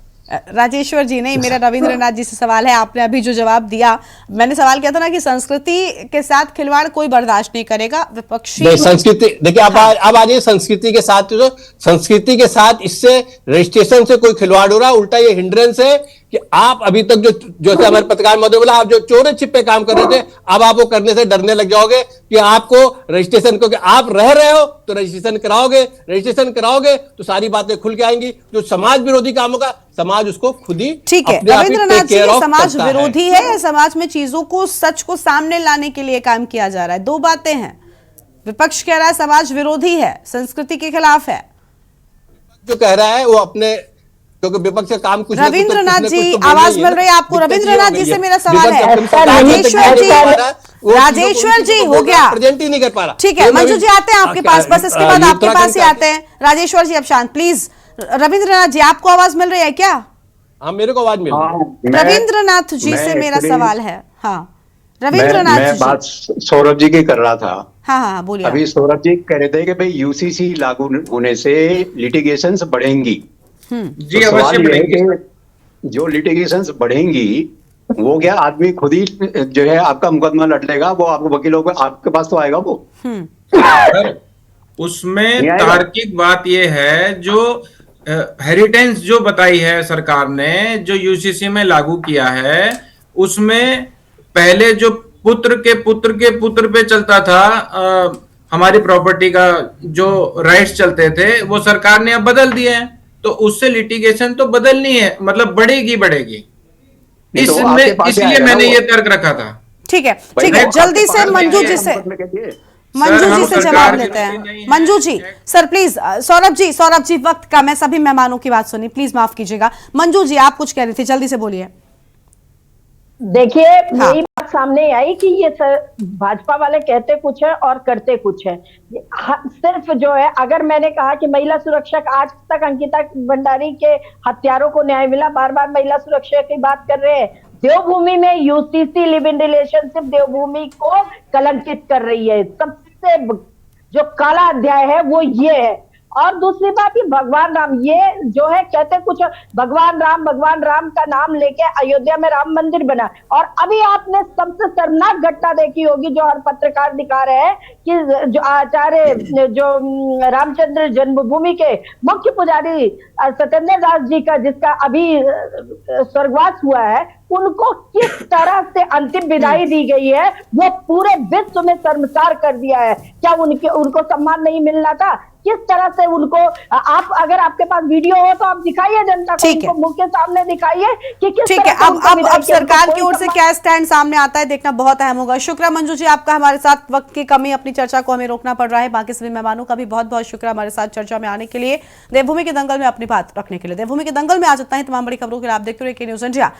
राजेश्वर जी, नहीं, मेरा रविंद्रनाथ जी से सवाल है। आपने अभी जो जवाब दिया, मैंने सवाल किया था ना कि संस्कृति के साथ खिलवाड़ कोई बर्दाश्त नहीं करेगा, विपक्षी संस्कृति। देखिए, अब आ जाइए संस्कृति के साथ, जो संस्कृति के साथ इससे रजिस्ट्रेशन से कोई खिलवाड़ हो रहा है, उल्टा ये हिंड्रेंस है कि आप अभी तक जो हमारे पत्रकार महोदय बोला, आप जो चोरे छिपे काम कर रहे थे, अब आप वो करने से डरने लग जाओगे कि आपको रजिस्ट्रेशन, क्योंकि आप रह रहे हो तो रजिस्ट्रेशन कराओगे तो सारी बातें खुल के आएंगी। जो समाज विरोधी काम होगा, समाज उसको खुद ही, ठीक है। रविंद्रनाथ जी, समाज विरोधी है या समाज में चीजों को, सच को सामने लाने के लिए काम किया जा रहा है? दो बातें हैं। विपक्ष कह रहा है समाज विरोधी है, संस्कृति के खिलाफ है। जो कह रहा है वो अपने, क्योंकि विपक्ष का काम कुछ। रविंद्रनाथ जी, आवाज मिल रही है आपको? रविंद्रनाथ जी से मेरा सवाल है। राजेश्वर जी हो गया, प्रेजेंट ही नहीं कर पा रहा। ठीक है, मंजू जी आते हैं आपके पास, बस इसके बाद आपके पास ही आते हैं। राजेश्वर जी अब शांत प्लीज। रविंद्रनाथ जी, आपको आवाज मिल रही है क्या? हाँ, मेरे को आवाज मिल रही है। रविंद्रनाथ जी से मेरा सवाल है। हाँ, रविंद्रनाथ मैं जी। बात सौरभ जी की कर रहा था। हाँ बोलिए। अभी सौरभ जी कह रहे थे कि भाई यूसीसी लागू होने से लिटिगेशंस बढ़ेंगी। जी, तो अवश्य सवाल ये है बढ़ेंगी। कि जो लिटिगेशंस बढ़ेंगी वो क्या आदमी खुद ही जो है आपका मुकदमा लड़ लेगा, वो आपको वकीलों को आपके पास तो आएगा वो? सर, उसमें नहीं आएगा। तार्किक बात यह है, जो हेरिटेंस जो बताई है सरकार ने, जो यूसीसी में लागू किया है, उसमें पहले जो पुत्र के पुत्र के पुत्र पे चलता था हमारी प्रॉपर्टी का जो राइट्स चलते थे, वो सरकार ने अब बदल दिए हैं। तो उससे लिटिगेशन तो बदलनी है, मतलब बढ़ेगी बढ़ेगी। नहीं तो आपके पास ही इसलिए आएगा ना मैंने वो। ये तर्क रखा था। ठीक है भाई वो जल्दी आपके से पास मंजू आएगा, जी से मुकदमे कहती है। मंजू सर, जी हम से सरकार जवाब के लेते विरोधी हैं। नहीं हैं। Manju ji, sir please. सौरभ जी वक्त कम है, सभी मेहमानों की बात सुनी, प्लीज माफ कीजिएगा। मंजू जी आप कुछ कह रही थी, जल्दी से बोलिए। देखिए यही बात सामने आई कि ये भाजपा वाले कहते कुछ है और करते कुछ है। सिर्फ जो है, अगर मैंने कहा कि महिला सुरक्षा, आज तक अंकिता भंडारी के हत्यारों को न्याय मिला, बार बार महिला सुरक्षा की बात कर रहे हैं। देवभूमि में यूसीसी लिव इन रिलेशनशिप देवभूमि को कलंकित कर रही है। सबसे जो काला अध्याय है वो ये है। और दूसरी बात, ये भगवान राम, ये जो है कहते कुछ भगवान राम का नाम लेके अयोध्या में राम मंदिर बना। और अभी आपने सबसे शर्मनाक घटना देखी होगी जो हर पत्रकार दिखा रहे हैं कि जो आचार्य जो रामचंद्र जन्मभूमि के मुख्य पुजारी सत्येंद्र दास जी का, जिसका अभी स्वर्गवास हुआ है, उनको किस तरह से अंतिम विदाई दी गई है, वो पूरे विश्व में शर्मसार कर दिया है। क्या उनको सम्मान नहीं मिलना था? किस तरह से उनको, आप अगर आपके पास वीडियो हो तो आप दिखाइए जनता को, उनको मुंह के सामने दिखाइए कि किस ठीक है। तरह से उनको विदाई अब किया। सरकार की ओर से क्या स्टैंड सामने आता है देखना बहुत अहम होगा। शुक्रिया मंजू जी आपका, हमारे साथ वक्त की कमी, अपनी चर्चा को हमें रोकना पड़ रहा है। बाकी सभी मेहमानों का भी बहुत बहुत शुक्रिया हमारे साथ चर्चा में आने के लिए, देवभूमि के दंगल में अपनी बात रखने के लिए। देवभूमि के दंगल में आज इतना ही। तमाम बड़ी खबरों के लिए आप देखते रहिए के न्यूज़ इंडिया।